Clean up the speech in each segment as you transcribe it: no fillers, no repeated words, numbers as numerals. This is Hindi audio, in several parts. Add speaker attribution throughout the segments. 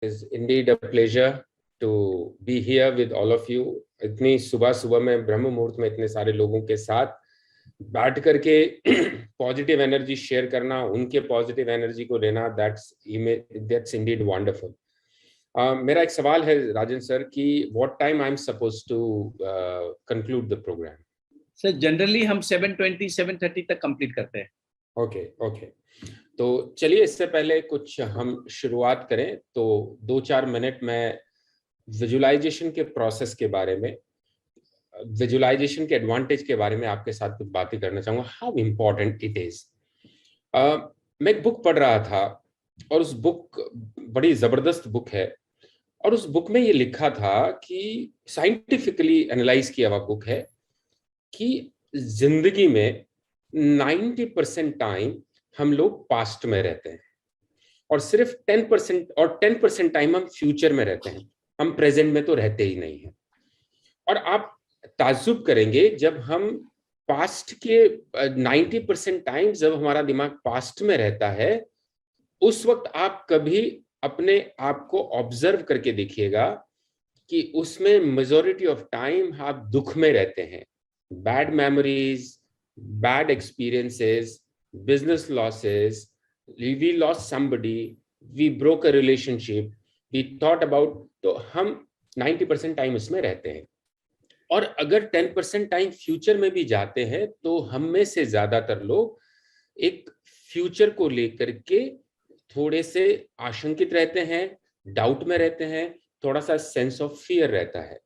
Speaker 1: It's indeed a pleasure to be here with all of you. इतनी सुबह सुबह में ब्रह्म मुहूर्त में इतने सारे लोगों के साथ बैठ करके पॉजिटिव एनर्जी शेयर करना, उनके पॉजिटिव एनर्जी को लेना, that's indeed wonderful. मेरा एक सवाल है राजन सर कि what time I'm supposed to conclude the program?
Speaker 2: Sir generally हम 7:20 7:30 तक कंप्लीट करते हैं.
Speaker 1: ओके. तो चलिए इससे पहले कुछ हम शुरुआत करें तो 2-4 मिनट में विजुअलाइजेशन के प्रोसेस के बारे में, विजुअलाइजेशन के एडवांटेज के बारे में आपके साथ कुछ बातें करना चाहूंगा. How important it is. मैं एक बुक पढ़ रहा था और उस बुक बड़ी जबरदस्त बुक है और उस बुक में ये लिखा था कि साइंटिफिकली एनालाइज किया हुआ बुक है कि जिंदगी में 90% टाइम हम लोग पास्ट में रहते हैं और सिर्फ 10% टाइम हम फ्यूचर में रहते हैं. हम प्रेजेंट में तो रहते ही नहीं हैं. और आप ताज्जुब करेंगे जब हम पास्ट के 90% टाइम जब हमारा दिमाग पास्ट में रहता है, उस वक्त आप कभी अपने आप को ऑब्जर्व करके देखिएगा कि उसमें मेजॉरिटी ऑफ टाइम आप दुख में रहते हैं. Bad memories, bad experiences, business losses, we lost somebody, we broke a relationship, we thought about, तो हम 90% टाइम इसमें रहते हैं. और अगर 10% टाइम फ्यूचर में भी जाते हैं तो हम में से ज्यादातर लोग एक फ्यूचर को लेकर के थोड़े से आशंकित रहते हैं, डाउट में रहते हैं, थोड़ा सा सेंस ऑफ फियर रहता है.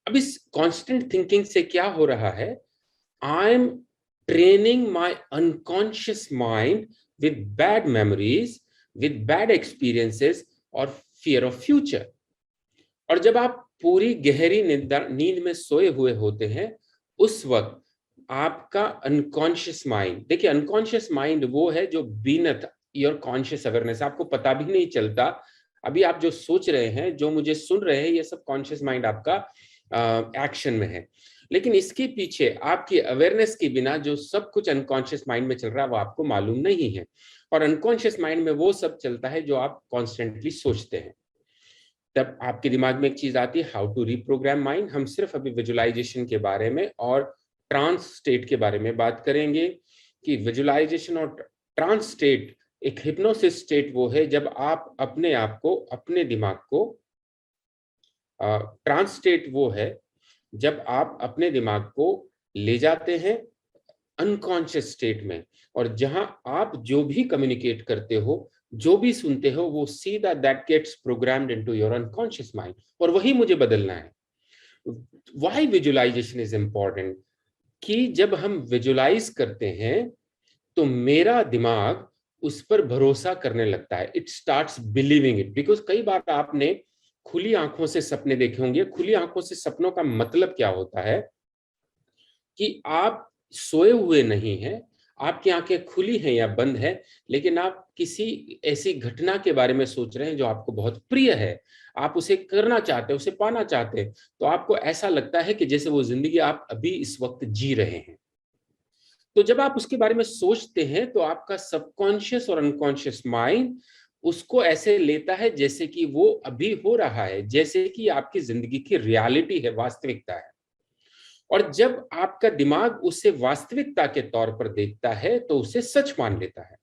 Speaker 1: अब इस कॉन्स्टेंट थिंकिंग से क्या हो रहा है? I am training my unconscious mind with bad memories, with bad experiences और fear of future. और जब आप पूरी गहरी नींद में सोए हुए होते हैं, उस वक्त आपका अनकॉन्शियस माइंड, देखिए अनकॉन्शियस माइंड वो है जो बीनथ योर कॉन्शियस अवेयरनेस, आपको पता भी नहीं चलता. अभी आप जो सोच रहे हैं, जो मुझे सुन रहे हैं, ये सब कॉन्शियस माइंड आपका एक्शन में है. लेकिन इसके पीछे आपकी अवेयरनेस के बिना जो सब कुछ अनकॉन्शियस माइंड में चल रहा है वो आपको मालूम नहीं है. और अनकॉन्शियस माइंड में वो सब चलता है जो आप कॉन्स्टेंटली सोचते हैं. तब आपके दिमाग में एक चीज आती है, हाउ टू रीप्रोग्राम माइंड. हम सिर्फ अभी विजुअलाइजेशन के बारे में और ट्रांस स्टेट के बारे में बात करेंगे कि विजुअलाइजेशन और ट्रांस स्टेट, एक हिप्नोसिस स्टेट वो है जब आप अपने आप को, अपने दिमाग को, ट्रांस स्टेट वो है जब आप अपने दिमाग को ले जाते हैं अनकॉन्शियस स्टेट में, और जहां आप जो भी कम्युनिकेट करते हो, जो भी सुनते हो, वो सीधा that gets programmed into your unconscious mind, और वही मुझे बदलना है. Why visualisation is important? कि जब हम विजुअलाइज करते हैं तो मेरा दिमाग उस पर भरोसा करने लगता है. It starts believing it. Because कई बार आपने खुली आंखों से सपने देखे होंगे. खुली आंखों से सपनों का मतलब क्या होता है कि आप सोए हुए नहीं हैं, आपकी आंखें खुली हैं या बंद है, लेकिन आप किसी ऐसी घटना के बारे में सोच रहे हैं जो आपको बहुत प्रिय है, आप उसे करना चाहते हैं, उसे पाना चाहते हैं. तो आपको ऐसा लगता है कि जैसे वो जिंदगी आप अभी इस वक्त जी रहे हैं. तो जब आप उसके बारे में सोचते हैं तो आपका सबकॉन्शियस और अनकॉन्शियस माइंड उसको ऐसे लेता है जैसे कि वो अभी हो रहा है, जैसे कि आपकी जिंदगी की रियलिटी है, वास्तविकता है. और जब आपका दिमाग उसे वास्तविकता के तौर पर देखता है तो उसे सच मान लेता है.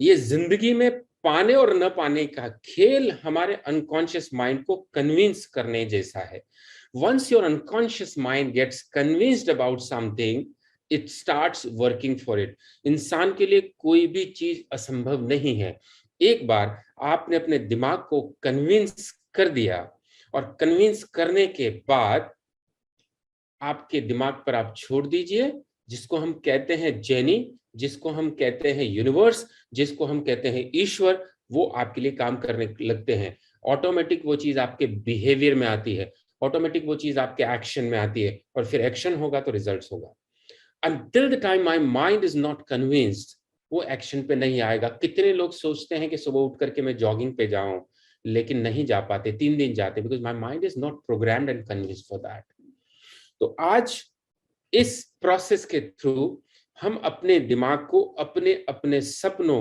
Speaker 1: ये जिंदगी में पाने और न पाने का खेल हमारे अनकॉन्शियस माइंड को कन्विंस करने जैसा है. Once your unconscious mind gets convinced about something, it starts working for it. इंसान के लिए कोई भी चीज असंभव नहीं है. एक बार आपने अपने दिमाग को कन्विंस कर दिया, और कन्विंस करने के बाद आपके दिमाग पर आप छोड़ दीजिए, जिसको हम कहते हैं जेनी, जिसको हम कहते हैं यूनिवर्स, जिसको हम कहते हैं ईश्वर, वो आपके लिए काम करने लगते हैं. ऑटोमेटिक वो चीज आपके बिहेवियर में आती है, ऑटोमेटिक वो चीज आपके एक्शन में आती है, और फिर एक्शन होगा तो रिजल्ट्स होगा. Until the time my mind is not convinced, वो एक्शन पे नहीं आएगा. कितने लोग सोचते हैं कि सुबह उठ करके मैं जॉगिंग पे जाऊं, लेकिन नहीं जा पाते, 3 दिन जाते, because my mind is not programmed and convinced for that. तो आज इस प्रोसेस के थ्रू हम अपने दिमाग को अपने अपने सपनों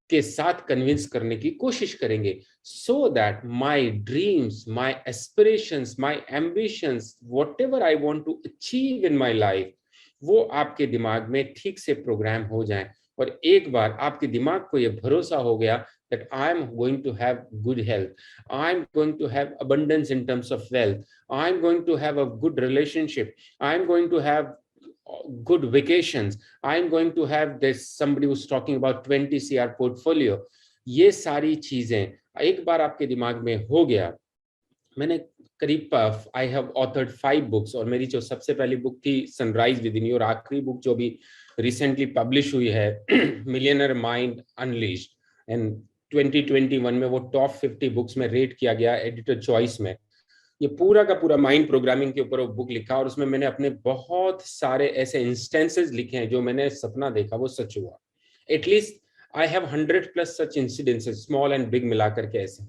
Speaker 1: के साथ कन्विंस करने की कोशिश करेंगे, so that my dreams, my aspirations, my ambitions, whatever I want to achieve in my life, वो आपके दिमाग में ठीक से प्रोग्राम हो जाए। और एक बार आपके दिमाग को ये भरोसा हो गया that I am going to have good health, I am going to have abundance in terms of wealth, I am going to have a good relationship, I am going to have good vacations, I am going to have this, somebody who's talking about 20 CR portfolio, ये सारी चीजें एक बार आपके दिमाग में हो गया। मैंने करीब आई हैव ऑथर्ड 5 बुक्स, और मेरी जो सबसे पहली बुक थी सनराइज विद इन, और आखिरी बुक जो भी रिसेंटली पब्लिश हुई है मिलियनर माइंड अनलीज्ड, एंड 2021 में वो टॉप 50 बुक्स में रेट किया गया एडिटर चॉइस में। ये पूरा का पूरा माइंड प्रोग्रामिंग के ऊपर वो बुक लिखा, और उसमें मैंने अपने बहुत सारे ऐसे इंस्टेंसेस लिखे हैं जो मैंने सपना देखा वो सच हुआ। At least I have 100+ such incidences, small and big मिलाकर के ऐसे।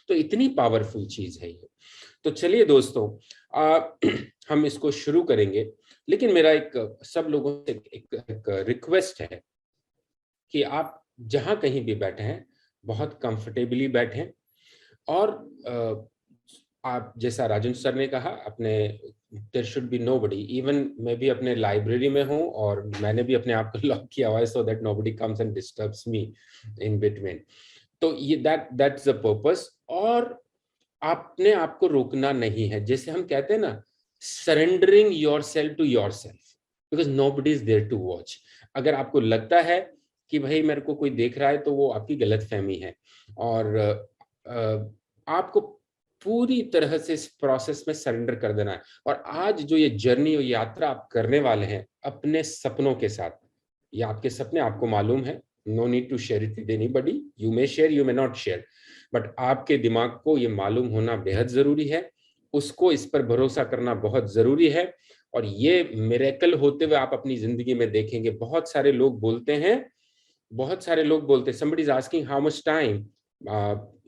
Speaker 1: तो इतनी पावरफुल चीज है ये। तो चलिए दोस्तों, हम इसको शुरू करेंगे, लेकिन मेरा एक सब लोगों से एक रिक्वेस्ट है कि आप जहां कहीं भी बैठे हैं बहुत कंफर्टेबली बैठें, और आप जैसा राजन सर ने कहा, अपने there should be nobody, even मैं भी अपने लाइब्रेरी में हूं और मैंने भी अपने आप को लॉक किया हुआ है so that nobody comes and disturbs me in between. तो ये दैट्स द पर्पस। और आपने आपको रोकना नहीं है, जैसे हम कहते हैं ना, surrendering yourself to yourself, because nobody is there to watch. अगर आपको लगता है कि भाई मेरे को कोई देख रहा है, तो वो आपकी गलतफहमी है, और आपको पूरी तरह से इस प्रोसेस में सरेंडर कर देना है। और आज जो ये जर्नी और यात्रा आप करने वाले हैं अपने सपनों के साथ, ये आपके सपने आपको मालूम है, no need to share it with anybody, you may share, you may not share, but आपके दिमाग को ये मालूम होना बेहद जरूरी है, उसको इस पर भरोसा करना बहुत जरूरी है। और ये मिरेकल होते हुए आप अपनी जिंदगी में देखेंगे। बहुत सारे लोग बोलते हैं, somebody is asking how much time,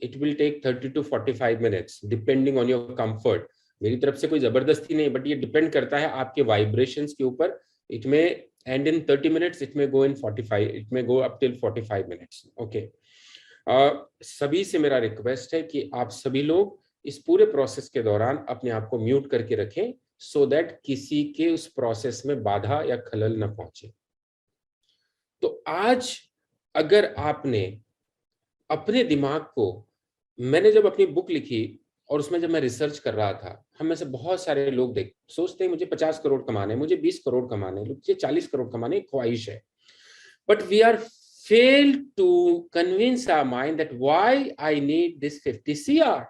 Speaker 1: it will take 30 to 45 minutes depending on your comfort। मेरी तरफ से कोई जबरदस्ती नहीं, बट ये डिपेंड करता है आपके वाइब्रेशंस के ऊपर। इट में एंड इन 30 minutes, इट में गो इन 45, इट में go up till 45 minutes। Okay, सभी से मेरा रिक्वेस्ट है कि आप सभी लोग इस पूरे प्रोसेस के दौरान अपने आप को म्यूट करके रखें, सो दैट किसी के उस प्रोसेस में बाधा या खलल न पहुंचे। तो आज अगर आपने अपने दिमाग को, मैंने जब अपनी बुक लिखी और उसमें जब मैं रिसर्च कर रहा था, हम में से बहुत सारे लोग सोचते हैं मुझे 50 करोड़ कमाने, मुझे 20 करोड़ कमाने, मुझे 40 करोड़ कमाने, ख्वाहिश है, but we are failed to convince our mind that why I need this 50 CR,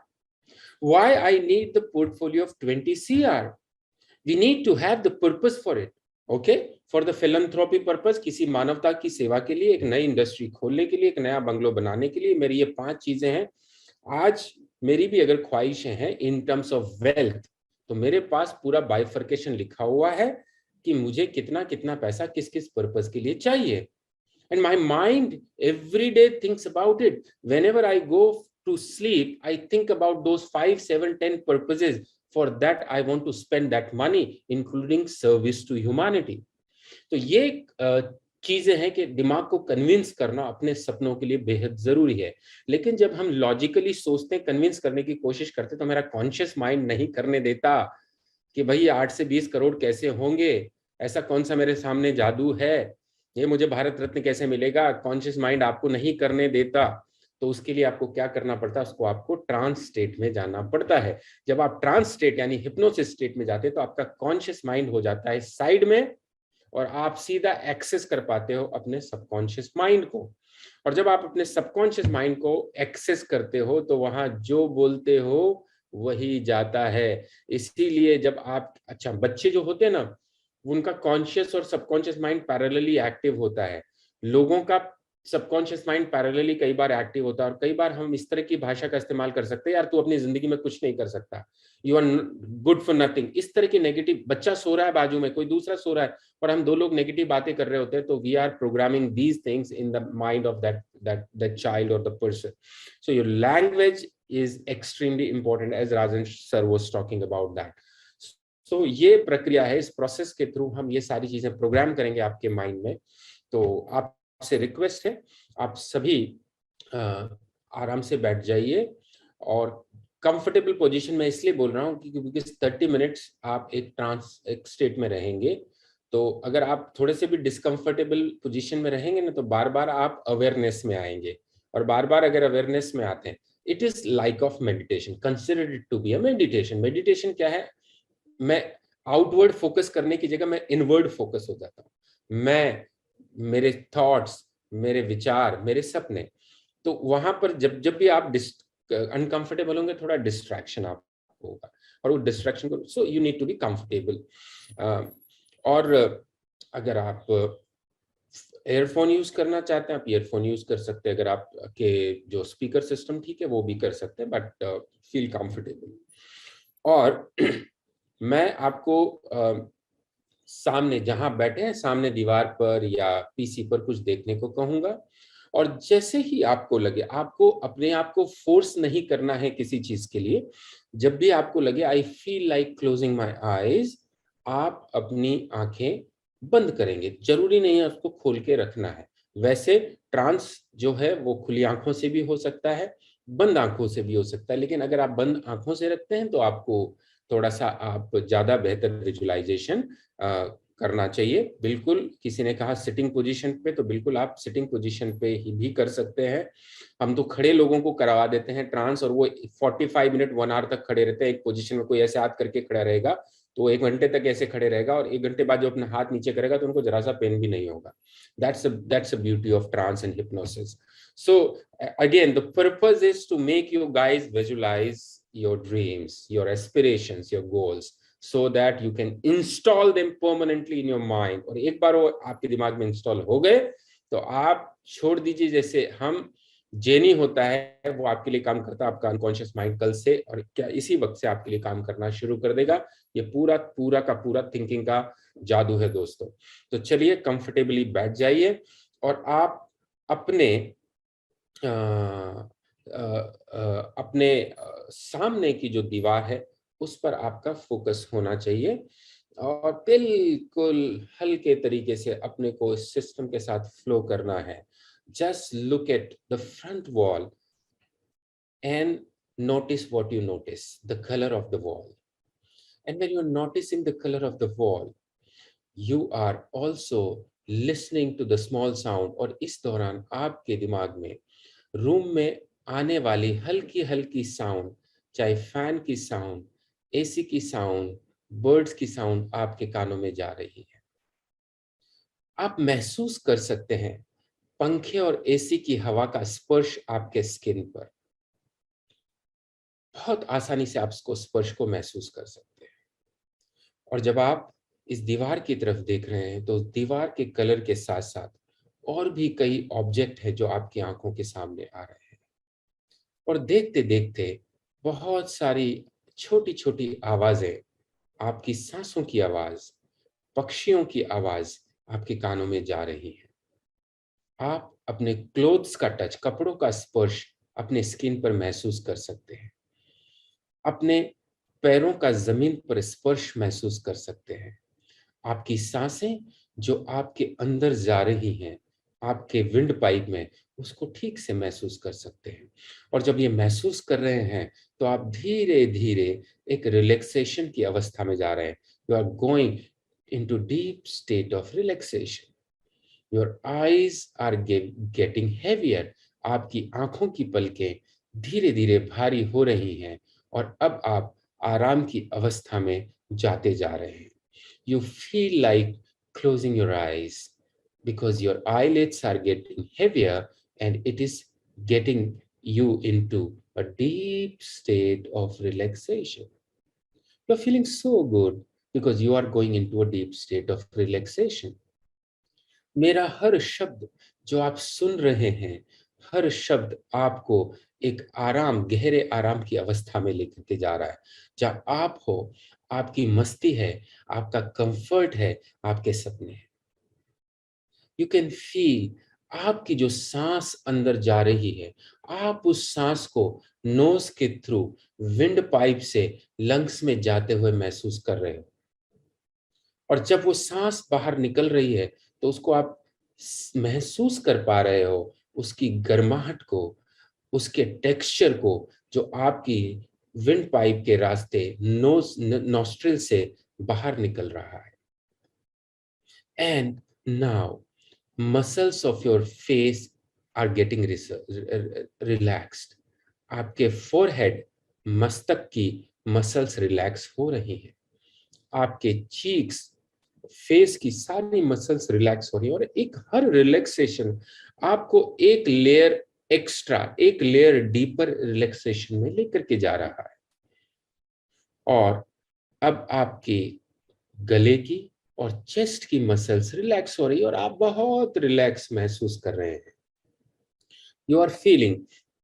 Speaker 1: why I need the portfolio of 20 CR. We need to have the purpose for it, okay? For the philanthropy purpose, किसी मानवता की सेवा के लिए, एक नई इंडस्ट्री खोलने के लिए, एक नया बंगलो बनाने के लिए, मेरी ये 5 चीजें हैं। आज मेरी भी अगर ख्वाहिशें हैं इन टर्म्स ऑफ वेल्थ, तो मेरे पास पूरा बाइफर्केशन लिखा हुआ है कि मुझे कितना कितना पैसा किस किस पर्पस के लिए चाहिए। And my mind every day thinks about it. Whenever I go to sleep, I think about those 5, 7, 10 purposes. For that, I want to spend that money, including service to humanity. तो ये चीजें हैं कि दिमाग को कन्विंस करना अपने सपनों के लिए बेहद जरूरी है। लेकिन जब हम लॉजिकली सोचते हैं, कन्विंस करने की कोशिश करते, तो मेरा कॉन्शियस माइंड नहीं करने देता कि भाई 8 से 20 करोड़ कैसे होंगे, ऐसा कौन सा मेरे सामने जादू है, ये मुझे भारत रत्न कैसे मिलेगा। कॉन्शियस माइंड आपको नहीं करने देता। तो उसके लिए आपको क्या करना पड़ता है, उसको आपको ट्रांस स्टेट में जाना पड़ता है। जब आप ट्रांस स्टेट यानी हिप्नोसिस स्टेट में जाते हैं, तो आपका कॉन्शियस माइंड हो जाता है साइड में, और आप सीधा एक्सेस कर पाते हो अपने सबकॉन्शियस माइंड को। और जब आप अपने सबकॉन्शियस माइंड को एक्सेस करते हो, तो वहां जो बोलते हो वही जाता है। इसीलिए जब आप, अच्छा, बच्चे जो होते हैं ना, उनका कॉन्शियस और सबकॉन्शियस माइंड पैरेलली एक्टिव होता है। लोगों का सबकॉन्शियस माइंड पैरेलली कई बार एक्टिव होता है, और कई बार हम इस तरह की भाषा का इस्तेमाल कर सकते हैं, यार तू अपनी जिंदगी में कुछ नहीं कर सकता, you are good for nothing. इस तरह की नेगेटिव, बच्चा सो रहा है बाजू में, कोई दूसरा सो रहा है, और हम 2 लोग नेगेटिव बातें कर रहे होते हैं, तो we are programming these things in the mind of that child और the person. So your language is extremely important, as Rajan sir was talking about that. तो ये प्रक्रिया है, इस प्रोसेस के थ्रू हम ये सारी चीजें प्रोग्राम करेंगे आपके माइंड में। तो आपसे रिक्वेस्ट है, आप सभी आराम से बैठ जाइए और कंफर्टेबल पोजीशन में इसलिए बोल रहा हूँ क्योंकि 30 मिनट्स आप एक स्टेट में रहेंगे। तो अगर आप थोड़े से भी डिस्कंफर्टेबल पोजीशन में रहेंगे ना, तो बार बार आप अवेयरनेस में आएंगे, और बार बार अगर अवेयरनेस में आते हैं, it is like of meditation, consider it to be a meditation. Meditation क्या है? मैं आउटवर्ड फोकस करने की जगह मैं इनवर्ड फोकस हो जाता हूँ। मैं, मेरे थॉट्स, मेरे विचार, मेरे सपने, तो वहां पर जब जब भी आप अनकंफर्टेबल होंगे, थोड़ा डिस्ट्रैक्शन आप होगा, और वो डिस्ट्रैक्शन को, so you need to be comfortable. और अगर आप एयरफोन यूज करना चाहते हैं, आप ईयरफोन यूज कर सकते हैं। अगर आप के जो स्पीकर सिस्टम ठीक है वो भी कर सकते हैं, बट फील कंफर्टेबल। और मैं आपको सामने जहां बैठे हैं, सामने दीवार पर या पीसी पर कुछ देखने को कहूंगा, और जैसे ही आपको लगे, आपको अपने आप को फोर्स नहीं करना है किसी चीज के लिए। जब भी आपको लगे I feel like closing my eyes, आप अपनी आंखें बंद करेंगे। जरूरी नहीं है उसको खोल के रखना है। वैसे ट्रांस जो है वो खुली आंखों से भी हो सकता है, बंद आंखों से भी हो सकता है, लेकिन अगर आप बंद आंखों से रखते हैं तो आपको थोड़ा सा आप ज्यादा बेहतर विजुअलाइजेशन करना चाहिए। बिल्कुल, किसी ने कहा सिटिंग पोजीशन पे, तो बिल्कुल आप सिटिंग पोजीशन पे ही भी कर सकते हैं। हम तो खड़े लोगों को करवा देते हैं ट्रांस, और वो 45 मिनट 1 आवर तक खड़े रहते हैं एक पोजीशन में। कोई ऐसे हाथ करके खड़ा रहेगा तो 1 घंटे तक ऐसे खड़े रहेगा, और 1 घंटे बाद जो अपना हाथ नीचे करेगा तो उनको जरा सा पेन भी नहीं होगा। That's a beauty of trance and hypnosis. So again, the purpose is to make you guys visualize your dreams, your aspirations, your goals, so that you can install them permanently in your mind. और एक बार वो आपके दिमाग में इंस्टॉल हो गए तो आप छोड़ दीजिए। जैसे हम जेनी होता है, वो आपके लिए काम करता है, आपका अनकॉन्शियस माइंड कल से और क्या इसी वक्त से आपके लिए काम करना शुरू कर देगा। ये पूरा पूरा का पूरा थिंकिंग का जादू है दोस्तों। तो चलिए कंफर्टेबली बैठ जाइए, और आप अपने अपने सामने की जो दीवार है उस पर आपका फोकस होना चाहिए, और बिल्कुल हल्के तरीके से अपने को इस सिस्टम के साथ फ्लो करना है। Just look at the front wall and notice what you notice, the color of the wall. And when you're noticing the color of the wall, you are also listening to the small sound. और इस दौरान आपके दिमाग में रूम में आने वाली हल्की हल्की साउंड, चाहे फैन की साउंड, एसी की साउंड, बर्ड्स की साउंड आपके कानों में जा रही है। आप महसूस कर सकते हैं पंखे और एसी की हवा का स्पर्श आपके स्किन पर। बहुत आसानी से आप इसको स्पर्श को महसूस कर सकते हैं। और जब आप इस दीवार की तरफ देख रहे हैं तो दीवार के कलर के साथ साथ और भी कई ऑब्जेक्ट है जो आपकी आंखों के सामने आ रहे हैं, और देखते देखते बहुत सारी छोटी छोटी आवाजें, आपकी सांसों की आवाज, पक्षियों की आवाज आपके कानों में जा रही है। आप अपने क्लोथ्स का टच, कपड़ों का स्पर्श अपने स्किन पर महसूस कर सकते हैं। अपने पैरों का जमीन पर स्पर्श महसूस कर सकते हैं। आपकी सांसें जो आपके अंदर जा रही हैं, आपके विंड पाइप में, उसको ठीक से महसूस कर सकते हैं। और जब ये महसूस कर रहे हैं तो आप धीरे धीरे एक रिलैक्सेशन की अवस्था में जा रहे हैं। You are going into deep state of relaxation. Your eyes are getting heavier. आपकी आंखों की पलकें धीरे धीरे भारी हो रही हैं, और अब आप आराम की अवस्था में जाते जा रहे हैं। You feel like closing your eyes because your eyelids are getting heavier, and it is getting you into a deep state of relaxation. You're feeling so good because you are going into a deep state of relaxation. मेरा हर शब्द जो आप सुन रहे हैं, हर शब्द आपको एक आराम, गहरे आराम की अवस्था में लेकर के जा रहा है। जहाँ आप हो, आपकी मस्ती है, आपका कंफर्ट है, आपके सपने हैं। यू कैन फील आपकी जो सांस अंदर जा रही है, आप उस सांस को नोज के थ्रू विंड पाइप से लंग्स में जाते हुए महसूस कर रहे हो। और जब वो सांस बाहर निकल रही है तो उसको आप महसूस कर पा रहे हो, उसकी गर्माहट को, उसके टेक्सचर को जो आपकी विंड पाइप के रास्ते नोस्ट्रिल से बाहर निकल रहा है। And now muscles of your face are getting relaxed. आपके फोरहेड, मस्तक की मसल्स रिलैक्स हो रही हैं। आपके चीक्स, फेस की सारी मसल्स रिलैक्स हो रही है, और एक हर रिलैक्सेशन आपको एक लेयर एक्स्ट्रा, एक लेयर डीपर रिलैक्सेशन में लेकर के जा रहा है। और अब आपके गले की और चेस्ट की मसल्स रिलैक्स हो रही है और आप बहुत रिलैक्स महसूस कर रहे हैं। You are feeling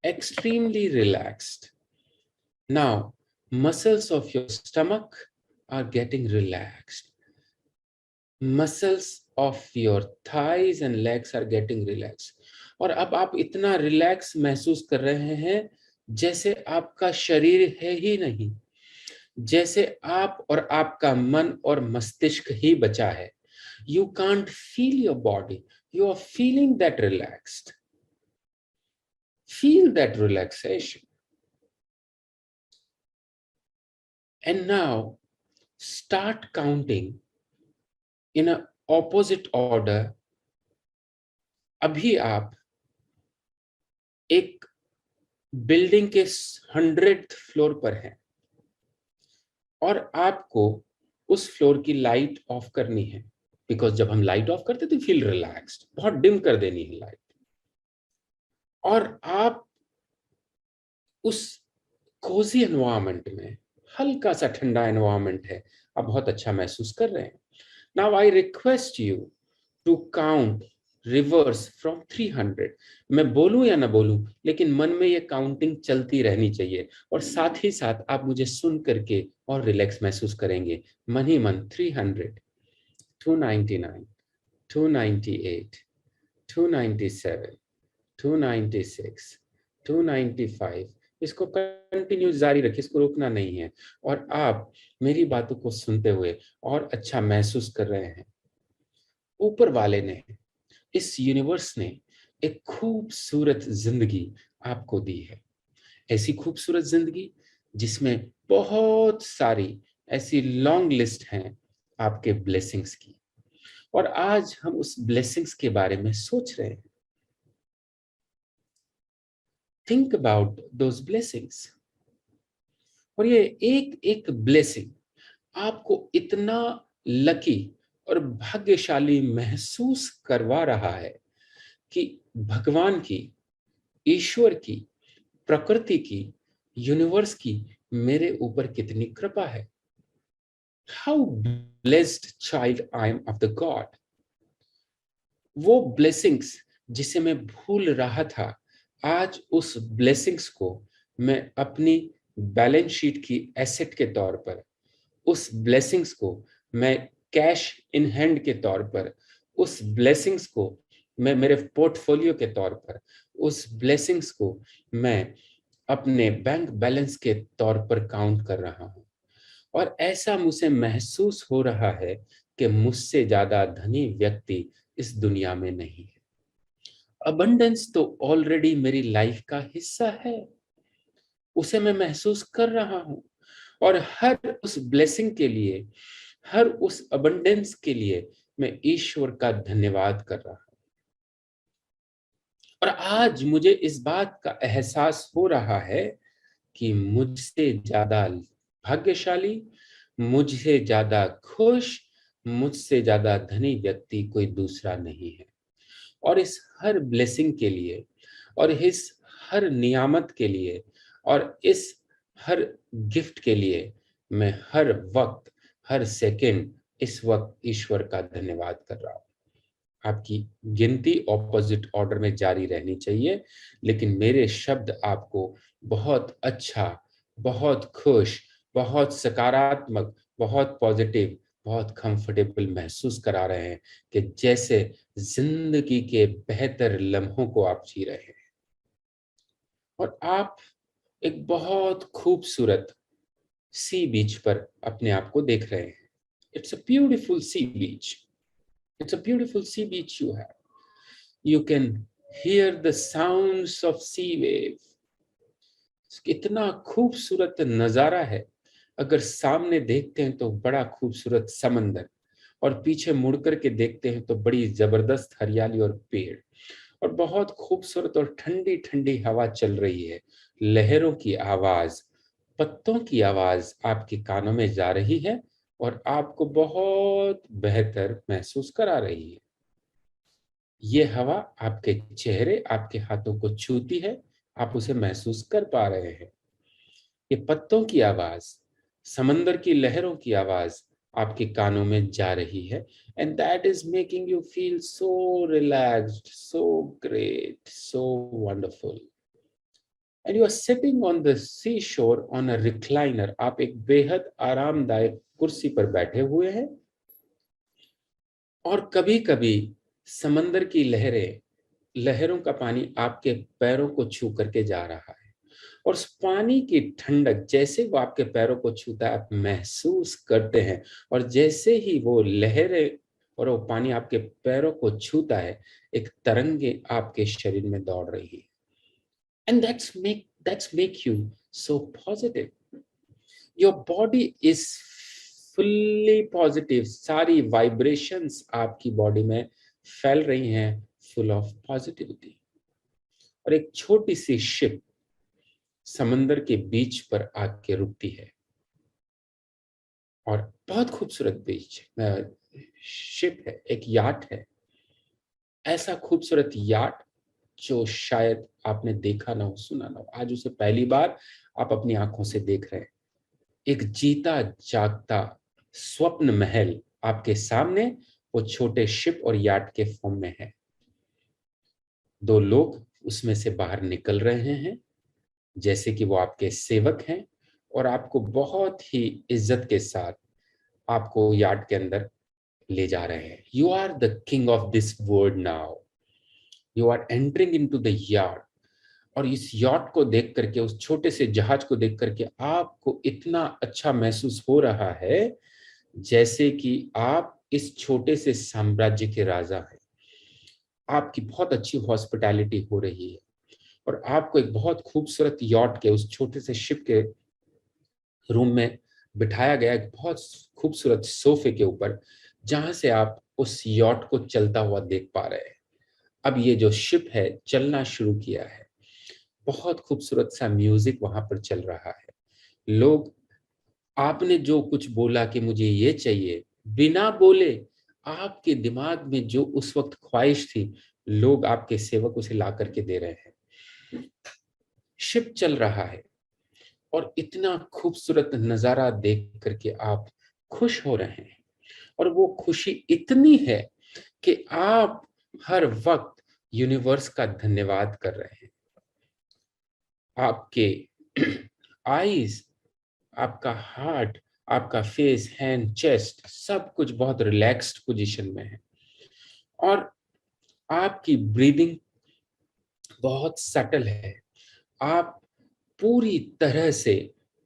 Speaker 1: extremely relaxed. Now muscles of your stomach are getting relaxed. Muscles of your thighs and legs are getting relaxed. और अब आप इतना रिलैक्स महसूस कर रहे हैं जैसे आपका शरीर है ही नहीं, जैसे आप और आपका मन और मस्तिष्क ही बचा है। You can't feel your body. You are feeling that relaxed. Feel that relaxation. And now start counting in an opposite order. अभी आप एक बिल्डिंग के 100th फ्लोर पर हैं और आपको उस फ्लोर की लाइट ऑफ करनी है, बिकॉज जब हम लाइट ऑफ करते तो फील रिलैक्स्ड, बहुत डिम कर देनी है लाइट, और आप उस कोजी एनवायरनमेंट में, हल्का सा ठंडा एनवायरनमेंट है, आप बहुत अच्छा महसूस कर रहे हैं। Now I request you to count reverse from 300। मैं बोलूं या ना बोलूं, लेकिन मन में ये काउंटिंग चलती रहनी चाहिए, और साथ ही साथ आप मुझे सुन करके और रिलैक्स महसूस करेंगे मन ही मन। 300, 299, 298, 297, 296, 295। इसको कंटिन्यू जारी रखिए, इसको रोकना नहीं है, और आप मेरी बातों को सुनते हुए और अच्छा महसूस कर रहे हैं। ऊपर वाले ने, इस यूनिवर्स ने एक खूबसूरत जिंदगी आपको दी है। ऐसी खूबसूरत जिंदगी जिसमें बहुत सारी ऐसी लॉन्ग लिस्ट हैं आपके ब्लेसिंग्स की, और आज हम उस ब्लेसिंग्स के बारे में सोच रहे हैं। Think about those blessings. और ये एक एक ब्लेसिंग आपको इतना लकी और भाग्यशाली महसूस करवा रहा है कि भगवान की, ईश्वर की, प्रकृति की, यूनिवर्स की मेरे ऊपर कितनी कृपा है। How blessed child I am of the God. वो ब्लेसिंग्स जिसे मैं भूल रहा था, आज उस ब्लेसिंग्स को मैं अपनी बैलेंस शीट की एसेट के तौर पर, उस ब्लेसिंग्स को मैं कैश इन हैंड के तौर पर, उस ब्लेसिंग्स को मैं मेरे पोर्टफोलियो के तौर पर, उस ब्लेसिंग्स को मैं अपने बैंक बैलेंस के तौर पर काउंट कर रहा हूं। और ऐसा मुझे महसूस हो रहा है कि मुझसे ज्यादा धनी व्यक्ति इस दुनिया में नहीं है। अबंडेंस तो ऑलरेडी मेरी लाइफ का हिस्सा है, उसे मैं महसूस कर रहा हूं, और हर उस ब्लेसिंग के लिए, हर उस अबंडेंस के लिए मैं ईश्वर का धन्यवाद कर रहा हूं। और आज मुझे इस बात का एहसास हो रहा है कि मुझसे ज्यादा भाग्यशाली, मुझसे ज्यादा खुश, मुझसे ज्यादा धनी व्यक्ति कोई दूसरा नहीं है। और इस हर ब्लेसिंग के लिए, और इस हर नियामत के लिए, और इस हर गिफ्ट के लिए मैं हर वक्त, हर सेकंड इस वक्त ईश्वर का धन्यवाद कर रहा हूं। आपकी गिनती ऑपोजिट ऑर्डर में जारी रहनी चाहिए, लेकिन मेरे शब्द आपको बहुत अच्छा, बहुत खुश, बहुत सकारात्मक, बहुत पॉजिटिव, बहुत कंफर्टेबल महसूस करा रहे हैं कि जैसे जिंदगी के बेहतर लम्हों को आप जी रहे हैं। और आप एक बहुत खूबसूरत सी बीच पर अपने आप को देख रहे हैं। It's a beautiful sea beach. It's a beautiful sea beach you have. You can Hear the sounds of sea wave. कितना खूबसूरत नजारा है। अगर सामने देखते हैं तो बड़ा खूबसूरत समंदर, और पीछे मुड़ करके देखते हैं तो बड़ी जबरदस्त हरियाली और पेड़, और बहुत खूबसूरत और ठंडी ठंडी हवा चल रही है। लहरों की आवाज, पत्तों की आवाज आपके कानों में जा रही है और आपको बहुत बेहतर महसूस करा रही है। ये हवा आपके चेहरे, आपके हाथों को छूती है, आप उसे महसूस कर पा रहे हैं। ये पत्तों की आवाज, समंदर की लहरों की आवाज आपके कानों में जा रही है, and that is making you feel so relaxed, so great, so wonderful. And you are sitting on the sea shore on a recliner. आप एक बेहद आरामदायक कुर्सी पर बैठे हुए हैं, और कभी कभी समंदर की लहरें, लहरों का पानी आपके पैरों को छू करके जा रहा है, और उस पानी की ठंडक जैसे वो आपके पैरों को छूता है आप महसूस करते हैं, और जैसे ही वो लहरें और वो पानी आपके पैरों को छूता है, एक तरंगे आपके शरीर में दौड़ रही है। And that's make you so positive. Your body is fully positive. सारी वाइब्रेशंस आपकी बॉडी में फैल रही हैं, फुल ऑफ पॉजिटिविटी। और एक छोटी सी शिप समंदर के बीच पर आके रुकती है, और बहुत खूबसूरत बीच शिप है, एक याट है। ऐसा खूबसूरत याट जो शायद आपने देखा ना हो, सुना ना हो, आज उसे पहली बार आप अपनी आंखों से देख रहे हैं। एक जीता जागता स्वप्न महल आपके सामने वो छोटे शिप और याट के फॉर्म में है। दो लोग उसमें से बाहर निकल रहे हैं जैसे कि वो आपके सेवक हैं, और आपको बहुत ही इज्जत के साथ आपको यार्ड के अंदर ले जा रहे हैं। You are the king of this world now, you are entering into the yard. और इस यॉट को देख करके, उस छोटे से जहाज को देख करके आपको इतना अच्छा महसूस हो रहा है जैसे कि आप इस छोटे से साम्राज्य के राजा हैं। आपकी बहुत अच्छी हॉस्पिटैलिटी हो रही है, और आपको एक बहुत खूबसूरत यॉट के उस छोटे से शिप के रूम में बिठाया गया, एक बहुत खूबसूरत सोफे के ऊपर, जहां से आप उस यॉट को चलता हुआ देख पा रहे हैं। अब ये जो शिप है चलना शुरू किया है। बहुत खूबसूरत सा म्यूजिक वहां पर चल रहा है। लोग, आपने जो कुछ बोला कि मुझे ये चाहिए, बिना बोले आपके दिमाग में जो उस वक्त ख्वाहिश थी, लोग आपके सेवक उसे ला करके दे रहे हैं। शिप चल रहा है, और इतना खूबसूरत नजारा देख करके आप खुश हो रहे हैं, और वो खुशी इतनी है कि आप हर वक्त यूनिवर्स का धन्यवाद कर रहे हैं। आपके आईज, आपका हार्ट, आपका फेस, हैंड, चेस्ट, सब कुछ बहुत रिलैक्स्ड पोजीशन में है, और आपकी ब्रीदिंग बहुत सटल है। आप पूरी तरह से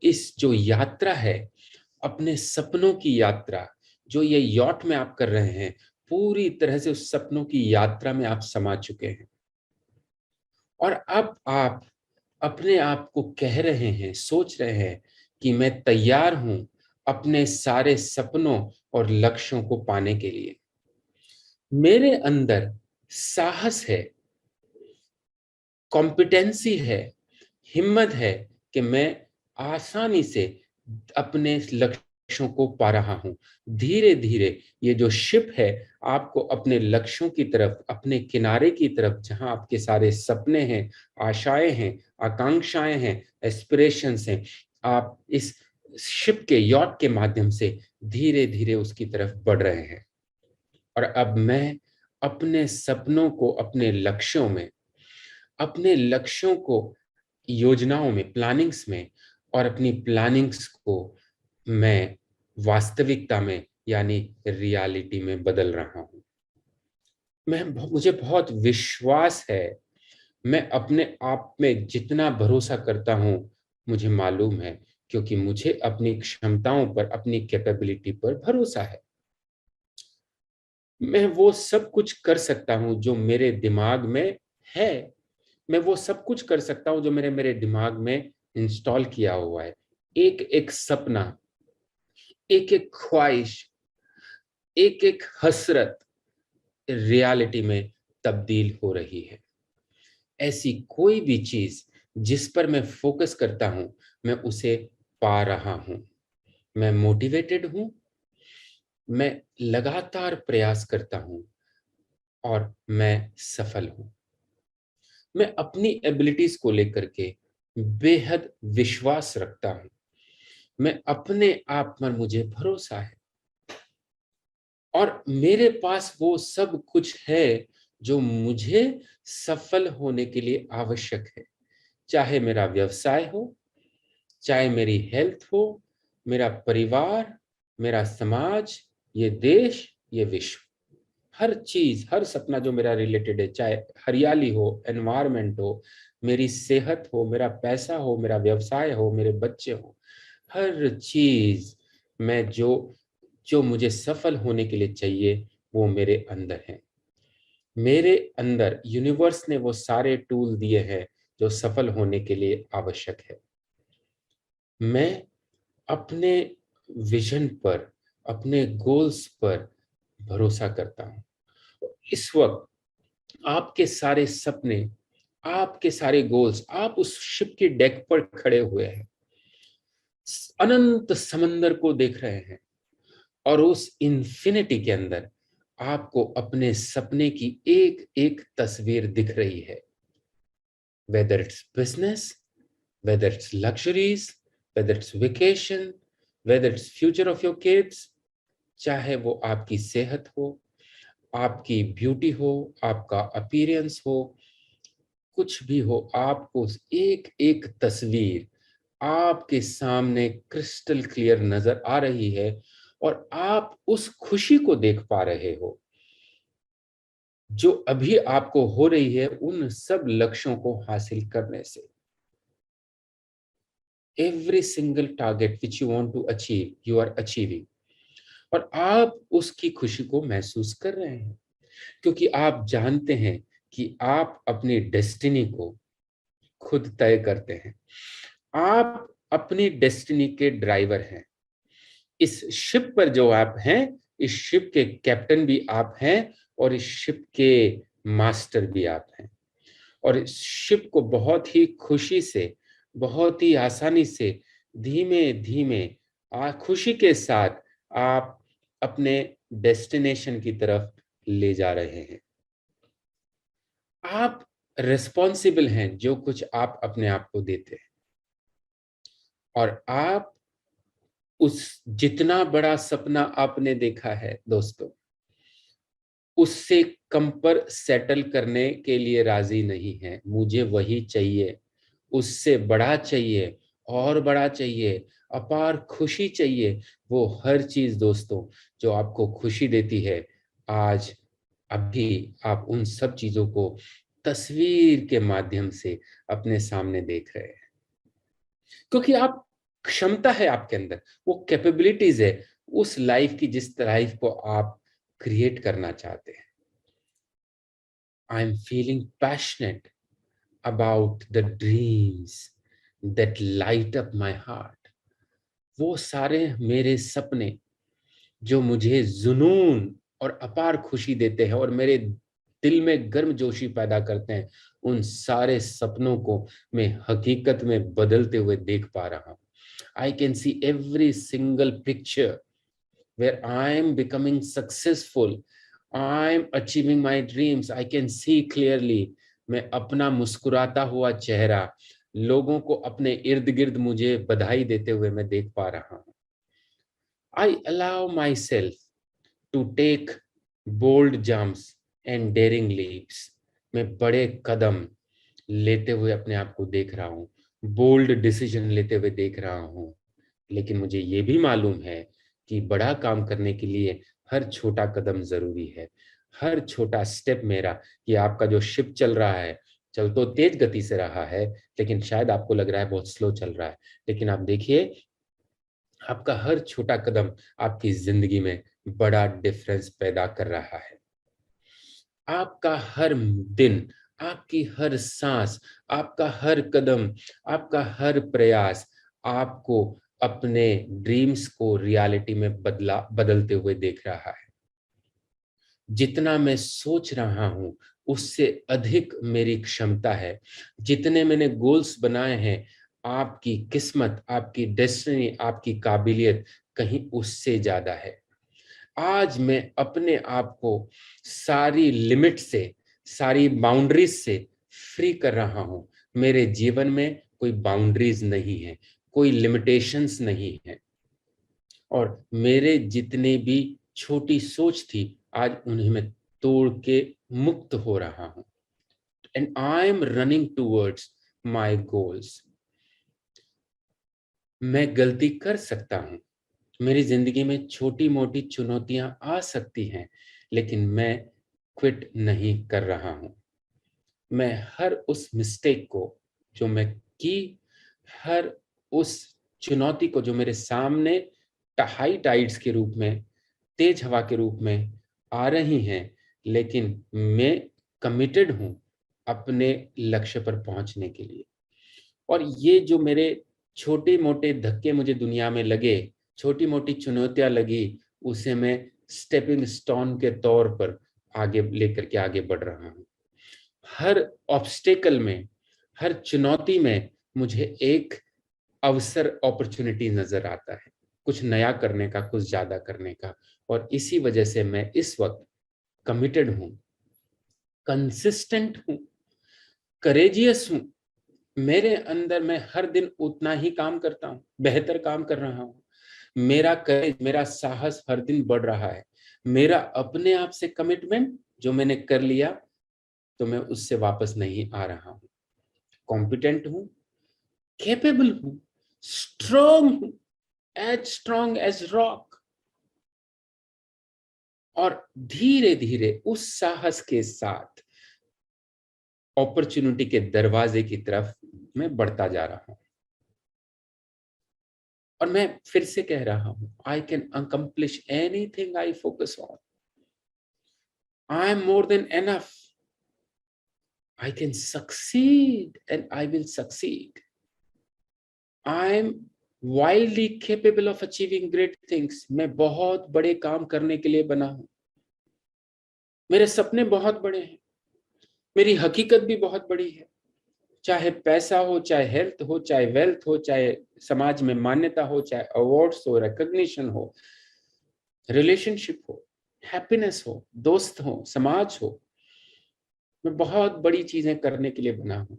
Speaker 1: इस जो यात्रा है, अपने सपनों की यात्रा जो ये यॉट में आप कर रहे हैं, पूरी तरह से उस सपनों की यात्रा में आप समा चुके हैं। और अब आप अपने आप को कह रहे हैं, सोच रहे हैं कि मैं तैयार हूं अपने सारे सपनों और लक्ष्यों को पाने के लिए। मेरे अंदर साहस है, कॉम्पिटेंसी है, हिम्मत है कि मैं आसानी से अपने लक्ष्यों को पा रहा हूं। धीरे धीरे ये जो शिप है आपको अपने लक्ष्यों की तरफ, अपने किनारे की तरफ, जहां आपके सारे सपने हैं, आशाएं हैं, आकांक्षाएं हैं, एस्पिरेशंस हैं, आप इस शिप के यॉट के माध्यम से धीरे धीरे उसकी तरफ बढ़ रहे हैं। और अब मैं अपने सपनों को, अपने लक्ष्यों को योजनाओं में, प्लानिंग्स में, और अपनी प्लानिंग्स को मैं वास्तविकता में यानी रियलिटी में बदल रहा हूं। मुझे बहुत विश्वास है। मैं अपने आप में जितना भरोसा करता हूं, मुझे मालूम है, क्योंकि मुझे अपनी क्षमताओं पर, अपनी कैपेबिलिटी पर भरोसा है। मैं वो सब कुछ कर सकता हूं जो मेरे दिमाग में है, मैं वो सब कुछ कर सकता हूं जो मेरे मेरे दिमाग में इंस्टॉल किया हुआ है। एक एक सपना, एक एक ख्वाहिश, एक एक हसरत रियलिटी में तब्दील हो रही है। ऐसी कोई भी चीज जिस पर मैं फोकस करता हूं, मैं उसे पा रहा हूं। मैं मोटिवेटेड हूं, मैं लगातार प्रयास करता हूं और मैं सफल हूं। मैं अपनी एबिलिटीज को लेकर के बेहद विश्वास रखता हूं। मैं अपने आप पर मुझे भरोसा है और मेरे पास वो सब कुछ है जो मुझे सफल होने के लिए आवश्यक है। चाहे मेरा व्यवसाय हो, चाहे मेरी हेल्थ हो, मेरा परिवार, मेरा समाज, ये देश, ये विश्व, हर चीज, हर सपना जो मेरा रिलेटेड है, चाहे हरियाली हो, एनवायरनमेंट हो, मेरी सेहत हो, मेरा पैसा हो, मेरा व्यवसाय हो, मेरे बच्चे हो, हर चीज मैं जो जो मुझे सफल होने के लिए चाहिए वो मेरे अंदर है। मेरे अंदर यूनिवर्स ने वो सारे टूल दिए हैं जो सफल होने के लिए आवश्यक है। मैं अपने विजन पर, अपने गोल्स पर भरोसा करता हूं। इस वक्त आपके सारे सपने, आपके सारे गोल्स, आप उस शिप की डेक पर खड़े हुए हैं, अनंत समंदर को देख रहे हैं और उस इन्फिनिटी के अंदर आपको अपने सपने की एक एक तस्वीर दिख रही है। Whether it's business, whether it's luxuries, whether it's vacation, whether its future of your kids, चाहे वो आपकी सेहत हो, आपकी ब्यूटी हो, आपका अपीयरेंस हो, कुछ भी हो, आपको एक एक तस्वीर आपके सामने क्रिस्टल क्लियर नजर आ रही है और आप उस खुशी को देख पा रहे हो जो अभी आपको हो रही है उन सब लक्ष्यों को हासिल करने से। Every single target which you want to achieve, you are achieving, और आप उसकी खुशी को महसूस कर रहे हैं क्योंकि आप जानते हैं कि आप अपनी डेस्टिनी को खुद तय करते हैं। आप अपनी डेस्टिनी के ड्राइवर हैं। इस शिप पर जो आप हैं, इस शिप के कैप्टन भी आप हैं और इस शिप के मास्टर भी आप हैं। और इस शिप को बहुत ही खुशी से, बहुत ही आसानी से, धीमे धीमे खुशी के साथ आप अपने डेस्टिनेशन की तरफ ले जा रहे हैं। आप रिस्पॉन्सिबल हैं जो कुछ आप अपने आप को देते हैं और आप उस जितना बड़ा सपना आपने देखा है दोस्तों, उससे कम पर सेटल करने के लिए राजी नहीं है। मुझे वही चाहिए, उससे बड़ा चाहिए, और बड़ा चाहिए, अपार खुशी चाहिए। वो हर चीज दोस्तों जो आपको खुशी देती है, आज अभी आप उन सब चीजों को तस्वीर के माध्यम से अपने सामने देख रहे हैं क्योंकि आप क्षमता है आपके अंदर, वो कैपेबिलिटीज है उस लाइफ की जिस लाइफ को आप क्रिएट करना चाहते हैं। आई am feeling passionate about the dreams that light up my heart. वो सारे मेरे सपने जो मुझे जुनून और अपार खुशी देते हैं और मेरे दिल में गर्मजोशी पैदा करते हैं, उन सारे सपनों को मैं हकीकत में बदलते हुए देख पा रहा हूं। I can see every single picture where I am becoming successful. I am achieving my dreams. I can see clearly. मैं अपना मुस्कुराता हुआ चेहरा लोगों को अपने इर्द गिर्द मुझे बधाई देते हुए मैं देख पा रहा हूं। I allow myself to take bold jumps and daring leaps. मैं बड़े कदम लेते हुए अपने आप को देख रहा हूँ, बोल्ड डिसीजन लेते हुए देख रहा हूँ। लेकिन मुझे ये भी मालूम है कि बड़ा काम करने के लिए हर छोटा कदम जरूरी है। हर छोटा स्टेप मेरा, ये आपका जो शिप चल रहा है, चल तो तेज गति से रहा है, लेकिन शायद आपको लग रहा है बहुत स्लो चल रहा है। लेकिन आप देखिए, आपका हर छोटा कदम आपकी जिंदगी में बड़ा डिफरेंस पैदा कर रहा है। आपका हर दिन आपकी हर सांस, आपका हर कदम, आपका हर प्रयास आपको अपने ड्रीम्स को रियलिटी में बदलते हुए देख रहा है। जितना मैं सोच रहा हूं उससे अधिक मेरी क्षमता है। जितने मैंने गोल्स बनाए हैं, आपकी किस्मत, आपकी डेस्टिनी, आपकी काबिलियत कहीं उससे ज्यादा है। आज मैं अपने आप को सारी लिमिट से, सारी बाउंड्रीज से फ्री कर रहा हूं। मेरे जीवन में कोई बाउंड्रीज नहीं है, कोई लिमिटेशंस नहीं है, और मेरे जितने भी छोटी सोच थी आज उन्हें मैं तोड़ के मुक्त हो रहा हूं। And I am running towards my goals. मैं गलती कर सकता हूं, मेरी जिंदगी में छोटी मोटी चुनौतियां आ सकती हैं, लेकिन मैं क्विट नहीं कर रहा हूं। मैं हर उस मिस्टेक को जो मैं की, हर उस चुनौती को जो मेरे सामने हाई टाइड्स के रूप में, तेज हवा के रूप में आ रही हैं, लेकिन मैं कमिटेड हूं अपने लक्ष्य पर पहुंचने के लिए। और ये जो मेरे छोटे मोटे धक्के मुझे दुनिया में लगे, छोटी मोटी चुनौतियां लगी, उसे मैं स्टेपिंग स्टोन के तौर पर आगे लेकर के आगे बढ़ रहा हूं। हर ऑब्स्टेकल में, हर चुनौती में मुझे एक अवसर, अपॉर्चुनिटी नजर आता है, कुछ नया करने का, कुछ ज्यादा करने का। और इसी वजह से मैं इस वक्त कमिटेड हूं, कंसिस्टेंट हूं, करेजियस हूं। मेरे अंदर मैं हर दिन उतना ही काम करता हूं, बेहतर काम कर रहा हूं। मेरा करेज, मेरा साहस हर दिन बढ़ रहा है। मेरा अपने आप से कमिटमेंट जो मैंने कर लिया, तो मैं उससे वापस नहीं आ रहा हूं। कॉम्पिटेंट हूं, कैपेबल हूं, स्ट्रॉन्ग एज रॉक। और धीरे धीरे उस साहस के साथ अपॉर्चुनिटी के दरवाजे की तरफ मैं बढ़ता जा रहा हूं। और मैं फिर से कह रहा हूं, I can accomplish anything I focus on. I am more than enough. I can succeed and I will succeed. I am wildly capable of achieving great things. मैं बहुत बड़े काम करने के लिए बना हूं। मेरे सपने बहुत बड़े हैं, मेरी हकीकत भी बहुत बड़ी है। चाहे पैसा हो, चाहे हेल्थ हो, चाहे वेल्थ हो, चाहे समाज में मान्यता हो, चाहे अवार्ड्स हो, रिकॉग्निशन हो, रिलेशनशिप हो, हैप्पीनेस हो, दोस्त हो, समाज हो। मैं बहुत बड़ी चीजें करने के लिए बना हूं।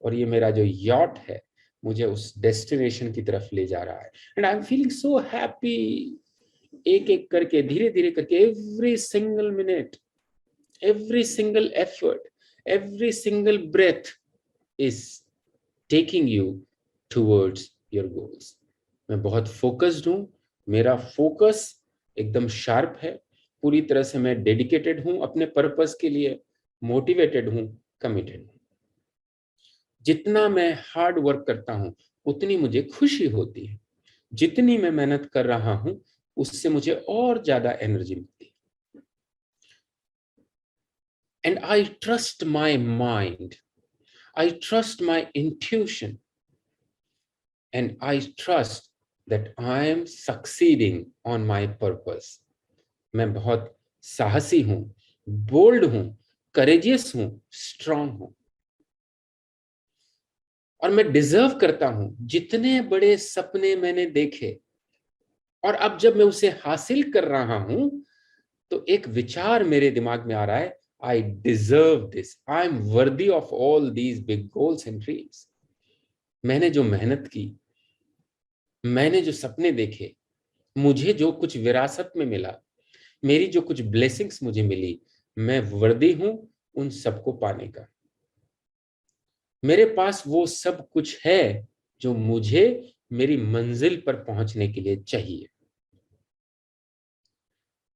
Speaker 1: और ये मेरा जो यॉट है मुझे उस डेस्टिनेशन की तरफ ले जा रहा है। And I am feeling so happy. एक एक करके, धीरे धीरे करके, every single minute, every single effort, every single breath is taking you towards your goals. मैं बहुत फोकस्ड हूं, मेरा फोकस एकदम शार्प है, पूरी तरह से मैं डेडिकेटेड हूं अपने पर्पस के लिए, मोटिवेटेड हूं, कमिटेड हूं। जितना मैं हार्ड वर्क करता हूं उतनी मुझे खुशी होती है। जितनी मैं मेहनत कर रहा हूं उससे मुझे और ज्यादा एनर्जी मिलती है। And I trust my mind, I trust my intuition, and I trust that I am succeeding on my purpose. मैं बहुत साहसी हूं, बोल्ड हूं, करेजियस हूं, स्ट्रांग हूं, और मैं डिजर्व करता हूं। जितने बड़े सपने मैंने देखे, और अब जब मैं उसे हासिल कर रहा हूं तो एक विचार मेरे दिमाग में आ रहा है, I deserve this, I am worthy of all these big goals and dreams. मैंने जो मेहनत की, मैंने जो सपने देखे, मुझे जो कुछ विरासत में मिला, मेरी जो कुछ ब्लेसिंग्स मुझे मिली, मैं वर्दी हूं उन सबको पाने का। मेरे पास वो सब कुछ है जो मुझे मेरी मंजिल पर पहुंचने के लिए चाहिए।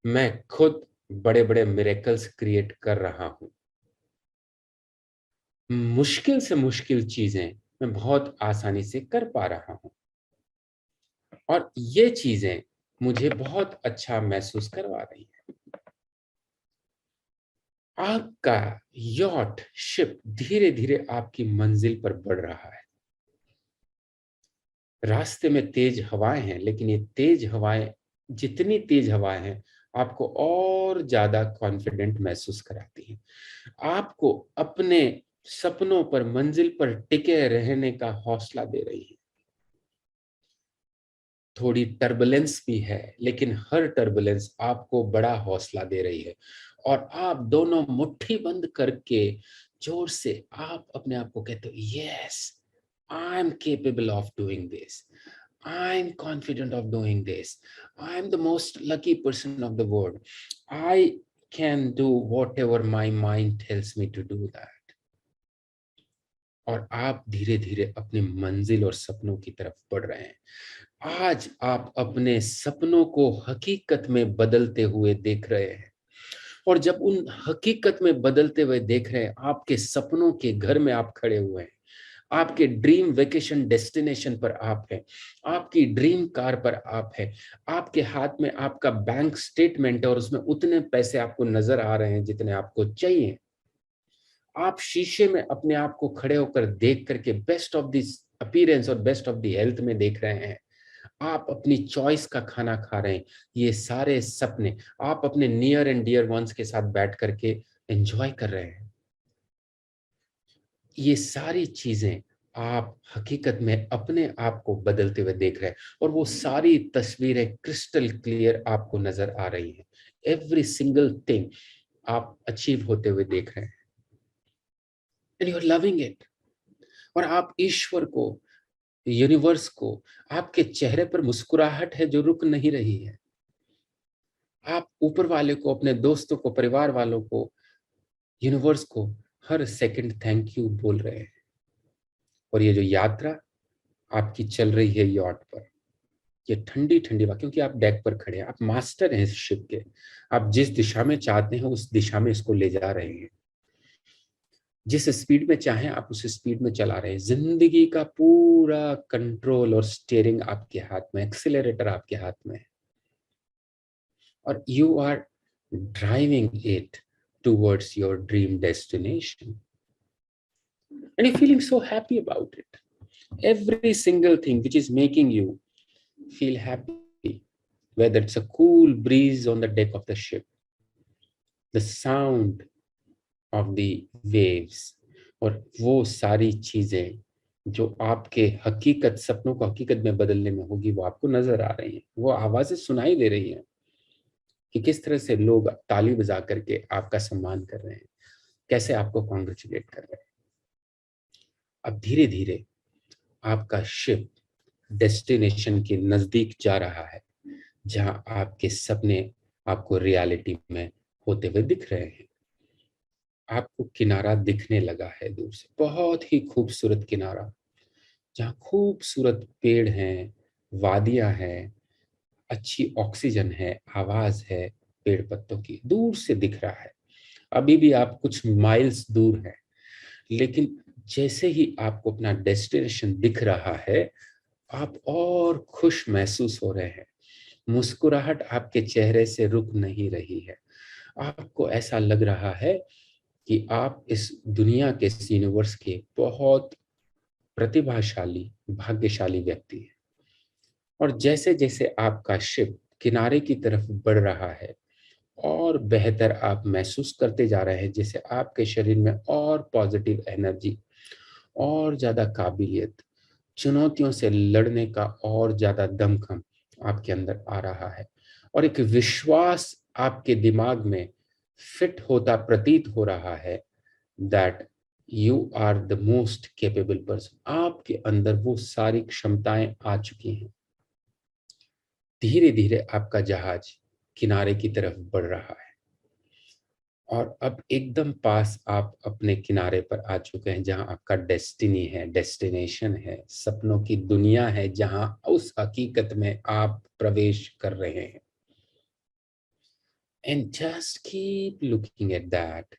Speaker 1: मैं खुद बड़े बड़े मिरेकल्स क्रिएट कर रहा हूं। मुश्किल से मुश्किल चीजें मैं बहुत आसानी से कर पा रहा हूं, और ये चीजें मुझे बहुत अच्छा महसूस करवा रही हैं। आपका यॉट शिप धीरे धीरे आपकी मंजिल पर बढ़ रहा है। रास्ते में तेज हवाएं हैं, लेकिन ये तेज हवाएं, जितनी तेज हवाएं हैं, आपको और ज्यादा कॉन्फिडेंट महसूस कराती हैं। आपको अपने सपनों पर, मंजिल पर टिके रहने का हौसला दे रही है। थोड़ी टर्बुलेंस भी है, लेकिन हर टर्बुलेंस आपको बड़ा हौसला दे रही है। और आप दोनों मुट्ठी बंद करके जोर से आप अपने आप को कहते हो, yes, I am capable of doing this, I am confident of doing this. I am the most lucky person of the world. I can do whatever my mind tells me to do that. और आप धीरे धीरे अपनी मंजिल और सपनों की तरफ बढ़ रहे हैं। आज आप अपने सपनों को हकीकत में बदलते हुए देख रहे हैं। और जब उन हकीकत में बदलते हुए देख रहे हैं, आपके सपनों के घर में आप खड़े हुए हैं, आपके ड्रीम वेकेशन डेस्टिनेशन पर आप हैं, आपकी ड्रीम कार पर आप हैं, आपके हाथ में आपका बैंक स्टेटमेंट है और उसमें उतने पैसे आपको नजर आ रहे हैं जितने आपको चाहिए। आप शीशे में अपने आप को खड़े होकर देख करके बेस्ट ऑफ दिस अपीयरेंस और बेस्ट ऑफ द हेल्थ में देख रहे हैं। आप अपनी चॉइस का खाना खा रहे हैं। ये सारे सपने आप अपने नियर एंड डियर वंस के साथ बैठ करके एंजॉय कर रहे हैं। ये सारी चीजें आप हकीकत में अपने आप को बदलते हुए देख रहे हैं, और वो सारी तस्वीरें क्रिस्टल क्लियर आपको नजर आ रही हैं। एवरी सिंगल थिंग आप अचीव होते हुए देख रहे हैं, and you are loving it. और आप ईश्वर को, यूनिवर्स को, आपके चेहरे पर मुस्कुराहट है जो रुक नहीं रही है। आप ऊपर वाले को, अपने दोस्तों को, परिवार वालों को, यूनिवर्स को हर सेकंड थैंक यू बोल रहे हैं। और ये जो यात्रा आपकी चल रही है यॉट पर, ये ठंडी ठंडी हवा, क्योंकि आप डेक पर खड़े हैं, आप मास्टर हैं इस शिप के। आप जिस दिशा में चाहते हैं उस दिशा में इसको ले जा रहे हैं। जिस स्पीड में चाहें आप उस स्पीड में चला रहे हैं। जिंदगी का पूरा कंट्रोल और स्टीयरिंग आपके हाथ में, एक्सीलरेटर आपके हाथ में है, और you are driving it towards your dream destination, and you feeling so happy about it. Every single thing which is making you feel happy, whether it's a cool breeze on the deck of the ship, the sound of the waves, और वो सारी चीजें जो आपके हकीकत, सपनों को हकीकत में बदलने में होगी, वो आपको नजर आ रही हैं। वो आवाजें सुनाई दे रही हैं कि किस तरह से लोग ताली बजा करके आपका सम्मान कर रहे हैं, कैसे आपको कॉन्ग्रेचुलेट कर रहे हैं। अब धीरे धीरे आपका शिप डेस्टिनेशन के नजदीक जा रहा है, जहां आपके सपने आपको रियलिटी में होते हुए दिख रहे हैं। आपको किनारा दिखने लगा है दूर से, बहुत ही खूबसूरत किनारा, जहां खूबसूरत पेड़ हैं, वादियां हैं, अच्छी ऑक्सीजन है, आवाज है पेड़ पत्तों की, दूर से दिख रहा है। अभी भी आप कुछ माइल्स दूर हैं, लेकिन जैसे ही आपको अपना डेस्टिनेशन दिख रहा है, आप और खुश महसूस हो रहे हैं। मुस्कुराहट आपके चेहरे से रुक नहीं रही है। आपको ऐसा लग रहा है कि आप इस दुनिया के, इस यूनिवर्स के बहुत प्रतिभाशाली, भाग्यशाली व्यक्ति हैं। और जैसे जैसे आपका शिप किनारे की तरफ बढ़ रहा है, और बेहतर आप महसूस करते जा रहे हैं, जैसे आपके शरीर में और पॉजिटिव एनर्जी, और ज्यादा काबिलियत, चुनौतियों से लड़ने का और ज्यादा दमखम आपके अंदर आ रहा है, और एक विश्वास आपके दिमाग में फिट होता प्रतीत हो रहा है that you are the most capable person. आपके अंदर वो सारी क्षमताएं आ चुकी हैं। धीरे धीरे आपका जहाज किनारे की तरफ बढ़ रहा है, और अब एकदम पास आप अपने किनारे पर आ चुके हैं, जहां आपका डेस्टिनी है, डेस्टिनेशन है, सपनों की दुनिया है, जहां उस हकीकत में आप प्रवेश कर रहे हैं। And just keep looking at that.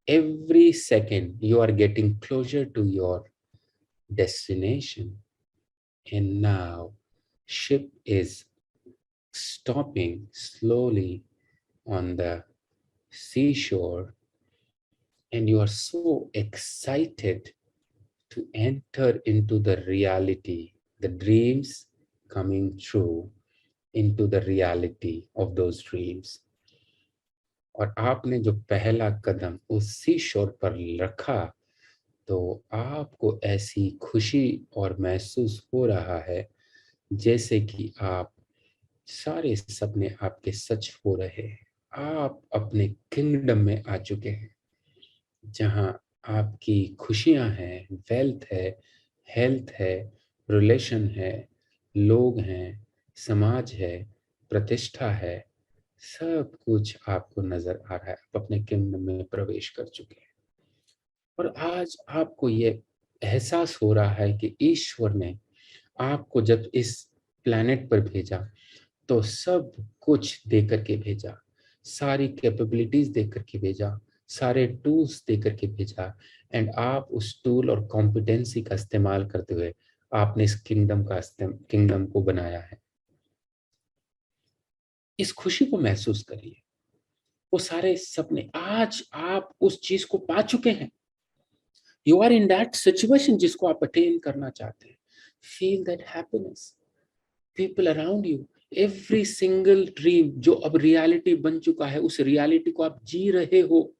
Speaker 1: Every second you are getting closer to your destination, and now ship is stopping slowly on the seashore, and you are so excited to enter into the reality, the dreams coming true, into the reality of those dreams. और आपने जो पहला कदम उसी शोर पर रखा, तो आपको ऐसी खुशी और महसूस हो रहा है जैसे कि आप सारे सपने आपके सच हो रहे हैं। आप अपने किंगडम में आ चुके हैं, जहां आपकी खुशियां हैं, वेल्थ है, हेल्थ है, रिलेशन है, लोग हैं, समाज है, प्रतिष्ठा है, सब कुछ आपको नजर आ रहा है। आप अपने किंगडम में प्रवेश कर चुके हैं और आज आपको ये एहसास हो रहा है कि ईश्वर ने आपको जब इस प्लैनेट पर भेजा तो सब कुछ दे करके भेजा, सारी कैपेबिलिटीज दे करके भेजा, सारे टूल्स दे करके भेजा, एंड आप उस टूल और कॉम्पिटेंसी का इस्तेमाल करते हुए आपने इस किंगडम को बनाया है। इस खुशी को महसूस करिए। वो सारे सपने, आज आप उस चीज को पा चुके हैं। You are in that situation जिसको आप अटेन करना चाहते हैं। Feel that happiness. People around you, every single dream जो अब रियलिटी बन चुका है, उस रियलिटी को आप जी रहे हो,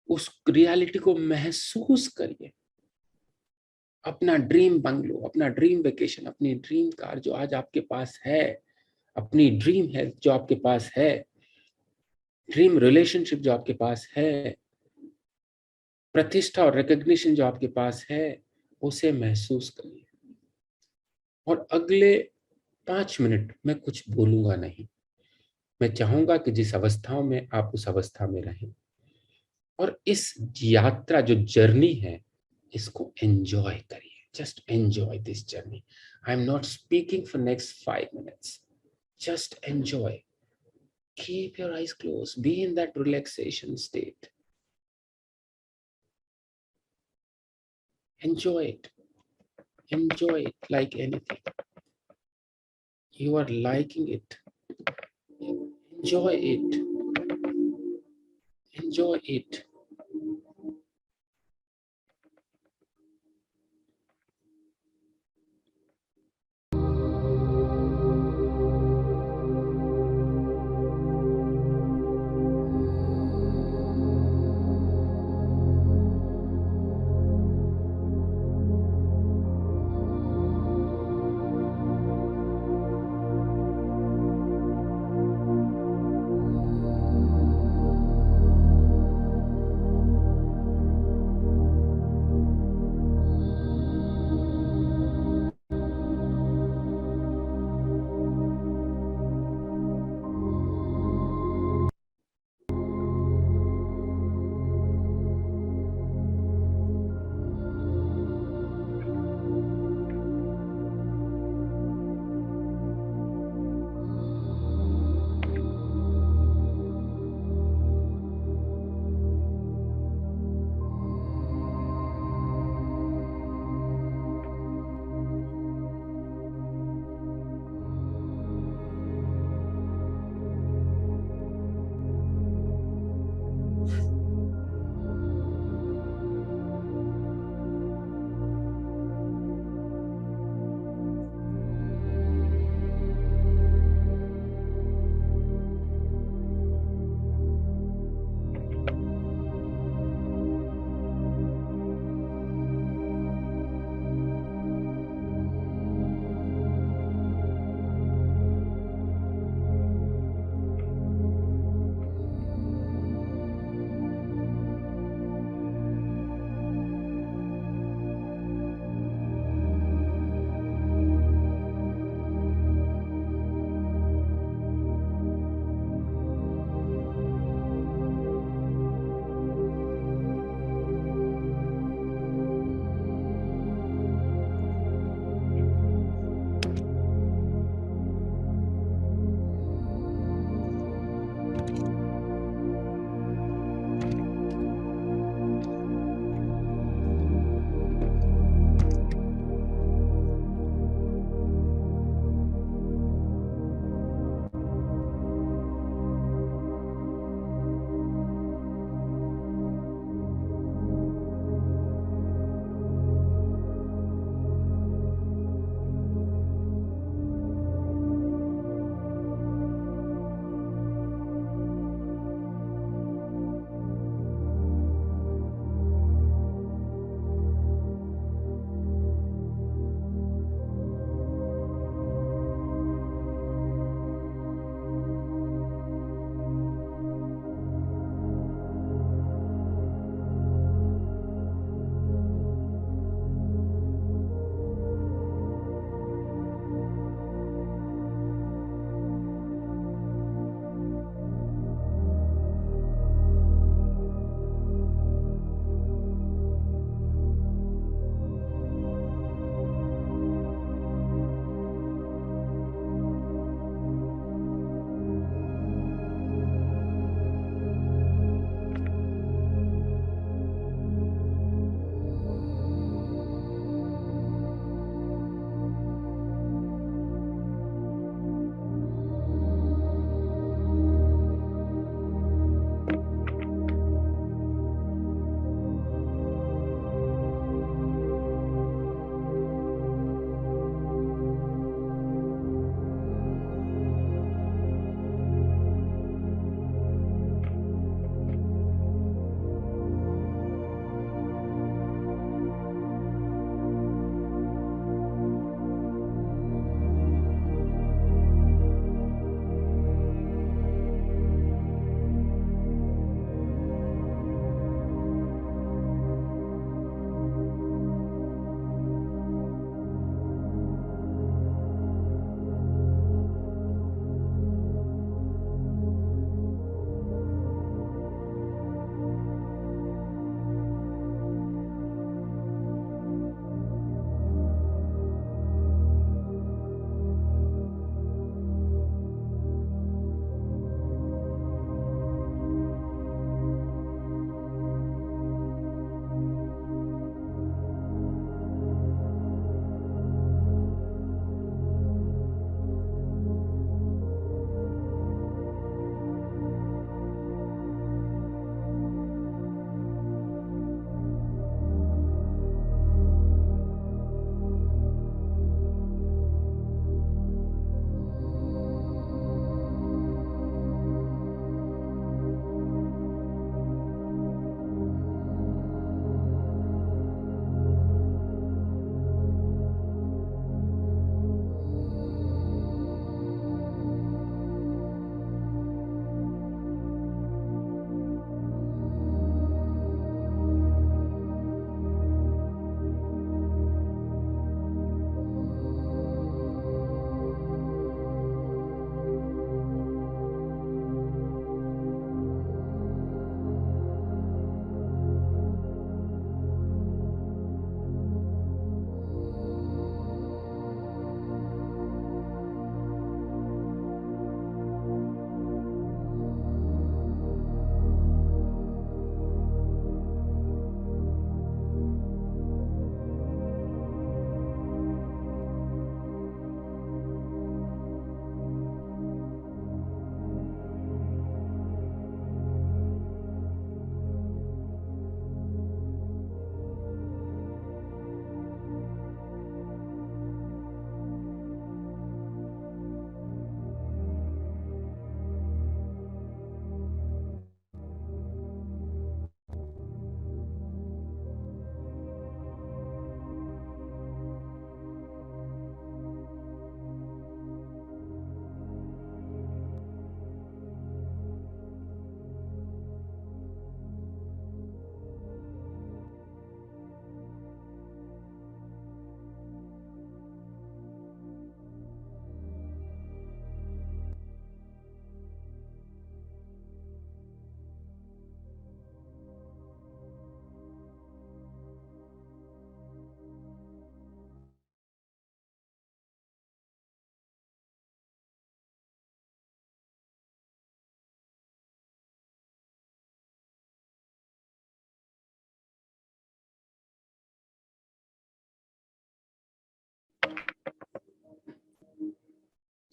Speaker 1: उस रियलिटी को महसूस करिए। अपना ड्रीम बंगलो, अपना ड्रीम वेकेशन, अपनी ड्रीम कार जो आज आपके पास है, अपनी ड्रीम हेल्थ जो आपके पास है, ड्रीम रिलेशनशिप जो आपके पास है, प्रतिष्ठा और रिकॉग्निशन जो आपके पास है, उसे महसूस करिए। और अगले 5 मिनट मैं कुछ बोलूंगा नहीं। मैं चाहूंगा कि जिस अवस्थाओं में आप उस अवस्था में रहें और इस यात्रा जो जर्नी है इसको एंजॉय करिए। Just enjoy this journey. I am not speaking for next 5 minutes. Just enjoy. Keep your eyes close, be in that relaxation state. Enjoy it. Enjoy it like anything. You are liking it. Enjoy it. Enjoy it.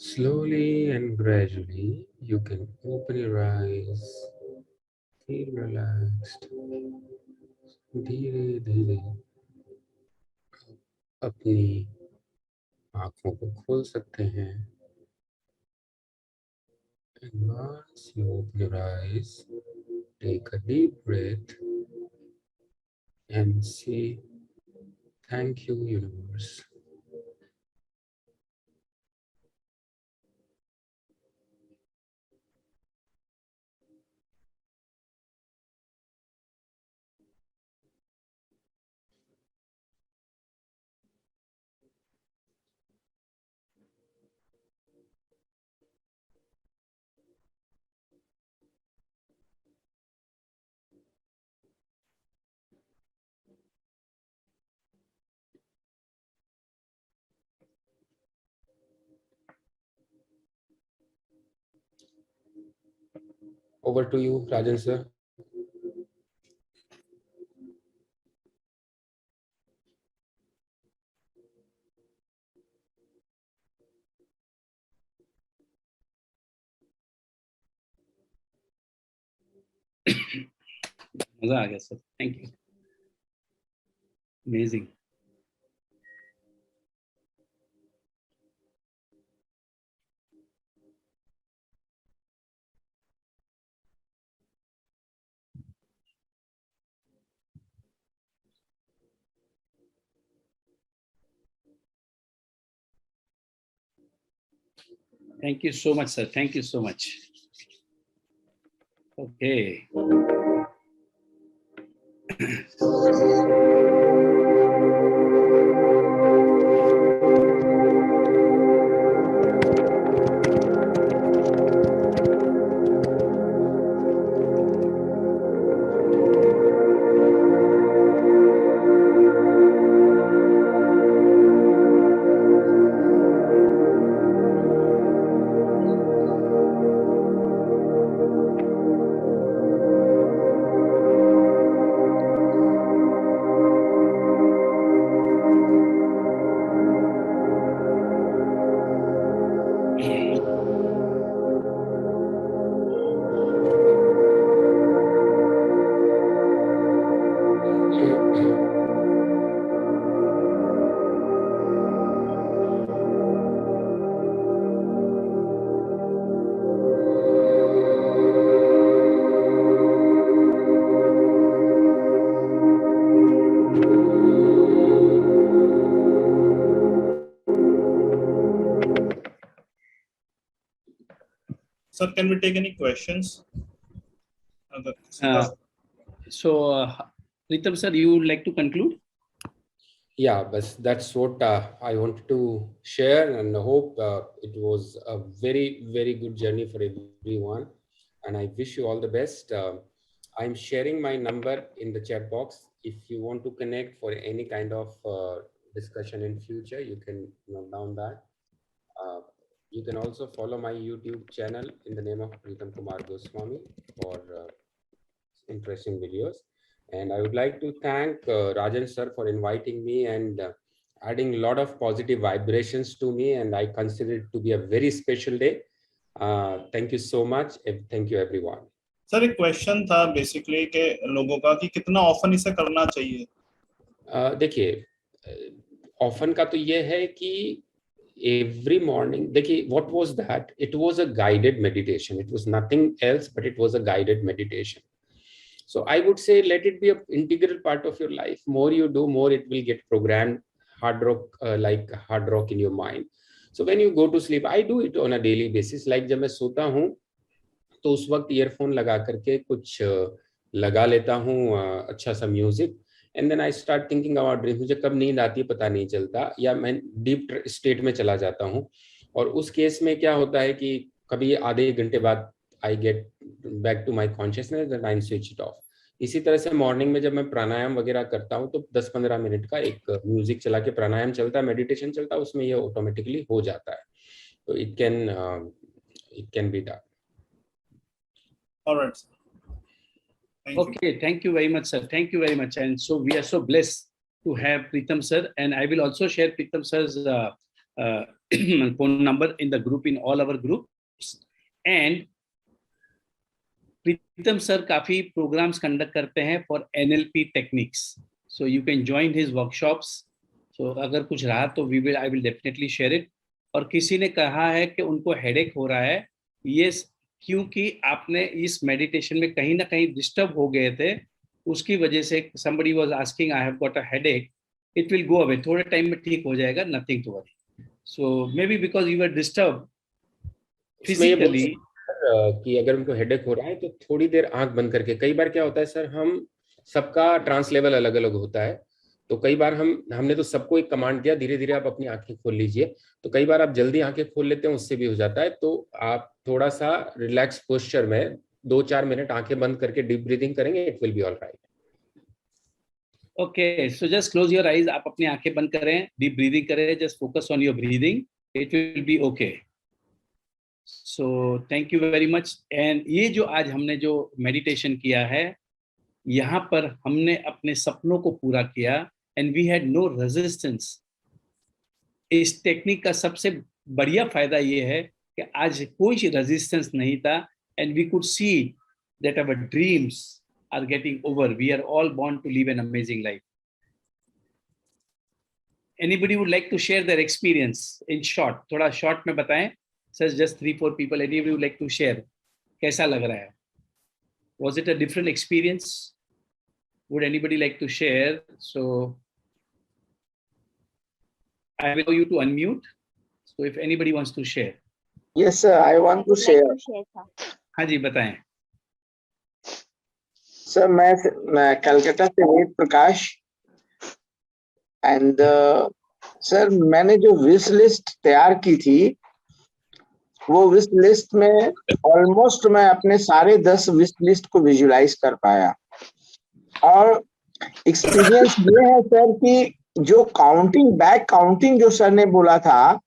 Speaker 1: Slowly and gradually, you can open your eyes, feel relaxed. धीरे धीरे अपनी आँखों को खोल सकते हैं. And once you open your eyes, take a deep breath and say, "Thank you, universe." Over to you, Rajan sir.
Speaker 2: मजा आ गया sir. Thank you. Amazing. Thank you so much, sir. Thank you so much. Okay.
Speaker 3: Sir, can we take any questions?
Speaker 2: Pritam sir, you would like to conclude?
Speaker 1: Yeah, but that's what I wanted to share, and I hope it was a very, very good journey for everyone. And I wish you all the best. I'm sharing my number in the chat box. If you want to connect for any kind of discussion in future, you can note down that. You can also follow my YouTube channel in the name of Pritam Kumar Goswami for interesting videos. And I would like to thank Rajan sir for inviting me and adding a lot of positive vibrations to me. And I consider it to be a very special day. Thank you so much. Thank you, everyone.
Speaker 3: Sir एक क्वेश्चन था बेसिकली के लोगों का कि कितना ऑफन इसे करना चाहिए.
Speaker 1: देखिए ऑफन का तो ये है कि every morning, देखिए what was that? It was a guided meditation. It was nothing else, but it was a guided meditation. So I would say let it be an integral part of your life. More you do, more it will get programmed hard rock, like hard rock in your mind. So when you go to sleep, I do it on a daily basis. Like जब मैं सोता हूँ तो उस वक्त ईयरफोन लगा करके कुछ लगा लेता हूँ अच्छा सा music. And then I start thinking about dream. मुझे कब नींद आती है पता नहीं चलता, या मैं डीप स्टेट में चला जाता हूँ. और उस केस में क्या होता है कि कभी आधे एक घंटे बाद I get back to my consciousness and I switch it off. इसी तरह से मॉर्निंग में जब मैं प्राणायाम वगैरह करता हूँ तो 10-15 मिनट का एक म्यूजिक चला के प्राणायाम चलता है, मेडिटेशन चलता है, उसमें ये ऑटोमेटिकली हो जाता है. तो it can be done.
Speaker 3: All right.
Speaker 2: Thank you very much, sir. Thank you very much. And so we are so blessed to have Pritam sir. And I will also share Pritam sir's phone number in the group, in all our groups. And Pritam sir काफी programs conduct करते हैं for NLP techniques. So you can join his workshops. So अगर कुछ रहा तो I will definitely share it. और किसी ने कहा है कि उनको headache हो रहा है, ये क्योंकि आपने इस meditation में कहीं ना कहीं disturb हो गए थे, उसकी वजह से somebody was asking, I have got a headache. It will go away. थोड़े टाइम में ठीक हो जाएगा, nothing to worry. So maybe because you were disturbed physically.
Speaker 1: कि अगर उनको हेडेक हो रहा है तो थोड़ी देर आंख बंद करके, कई बार क्या होता है सर, हम सबका ट्रांस लेवल अलग अलग होता है, तो कई बार हमने तो सबको एक कमांड दिया, धीरे धीरे आप अपनी आंखें खोल लीजिए, तो कई बार आप जल्दी आंखें खोल लेते हैं, उससे भी हो जाता है। तो आप थोड़ा सा रिलैक्स पोस्चर में 2-4 मिनट आंखें बंद करके डीप ब्रीदिंग करेंगे, it will be all right.
Speaker 2: Okay, so just close your eyes. आप अपनी आंखें बंद करें, deep breathing करें, just focus on your breathing. It will be okay. So thank you very much. And ये जो आज हमने जो meditation किया है, यहाँ पर हमने अपने सपनों को पूरा किया, and we had no resistance. इस टेक्निक का सबसे बढ़िया फायदा ये है कि आज कोई रेजिस्टेंस नहीं था, and we could see that our dreams are getting over. We are all born to live an amazing life. Anybody would like to share their experience in short? थोड़ा short में बताएं. Sir, just 3-4 people. Anybody would like to share? कैसा लग रहा है? Was it a different experience? Would anybody like to share? So I will allow you to unmute. So if anybody wants to share.
Speaker 4: Yes, sir. I want to share.
Speaker 2: हाँ जी, बताएं.
Speaker 4: सर मैं कलकत्ता से वेद प्रकाश, एंड सर मैंने जो विश लिस्ट तैयार की थी, वो विश लिस्ट में ऑलमोस्ट मैं अपने सारे 10 विश लिस्ट को विजुलाइज कर पाया। और एक्सपीरियंस ये है सर कि जो काउंटिंग, बैक काउंटिंग जो सर ने बोला था,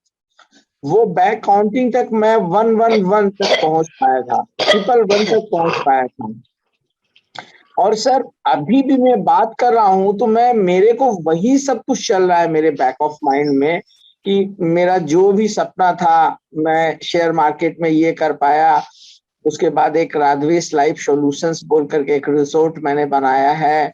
Speaker 4: वो बैक काउंटिंग तक मैं 111 तक पहुंच पाया था, 111 तक पहुंच पाया था। और सर अभी भी मैं बात कर रहा हूं तो मेरे को वही सब कुछ चल रहा है मेरे बैक ऑफ माइंड में कि मेरा जो भी सपना था, मैं शेयर मार्केट में ये कर पाया। उसके बाद एक राधवेश लाइफ सॉल्यूशंस बोल करके एक रिसोर्ट मैंने बनाया है,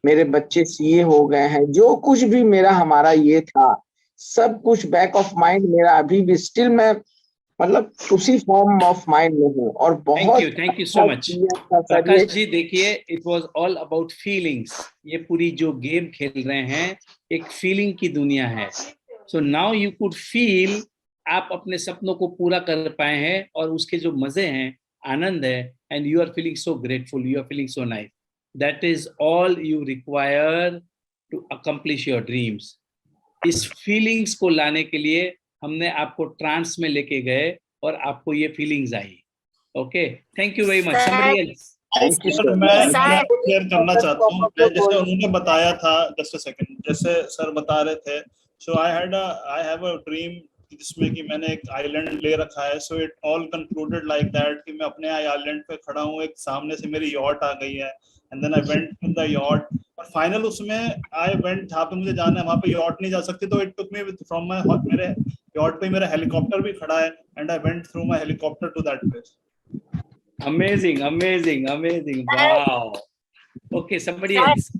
Speaker 4: मेरे बच्चे सीए हो गए हैं, जो कुछ भी मेरा हमारा ये था, सब कुछ बैक ऑफ माइंड मेरा अभी भी स्टिल मैं मतलब उसी फॉर्म ऑफ माइंड में हूँ। और बहुत
Speaker 2: thank you so much Prakash ji. देखिए, it was all about feelings. ये पूरी जो गेम खेल रहे हैं, एक फीलिंग की दुनिया है। So now you could feel, आप अपने सपनों को पूरा कर पाए हैं और उसके जो मजे हैं, आनंद है, and you are feeling so grateful, you are feeling so nice. That is all you require to accomplish your dreams. इस फीलिंग्स को लाने के लिए हमने आपको ट्रांस में लेके गए और आपको ये feelings I. Okay, thank you very much. Somebody else.
Speaker 4: Thank you sir.
Speaker 3: मैं शेयर करना चाहता हूँ, जैसे उन्होंने बताया था, जस्ट अ सेकंड, जैसे सर बता रहे थे, सो आई हैव अ ड्रीम जिसमें कि मैंने एक आइलैंड ले रखा है। So it all concluded like that कि मैं अपने आइलैंड पे खड़ा हूँ, एक सामने से मेरी यॉट आ गई है, and then I went with the yacht, और फाइनल उसमें आई वेंट जहाँ पे मुझे जाना है, वहाँ पे यॉट नहीं जा सकती, तो it took me from my, मेरे यॉट पे मेरा हेलीकॉप्टर भी खड़ा है, and I went through my helicopter to that place.
Speaker 2: Amazing, amazing, amazing, wow. Okay, somebody else.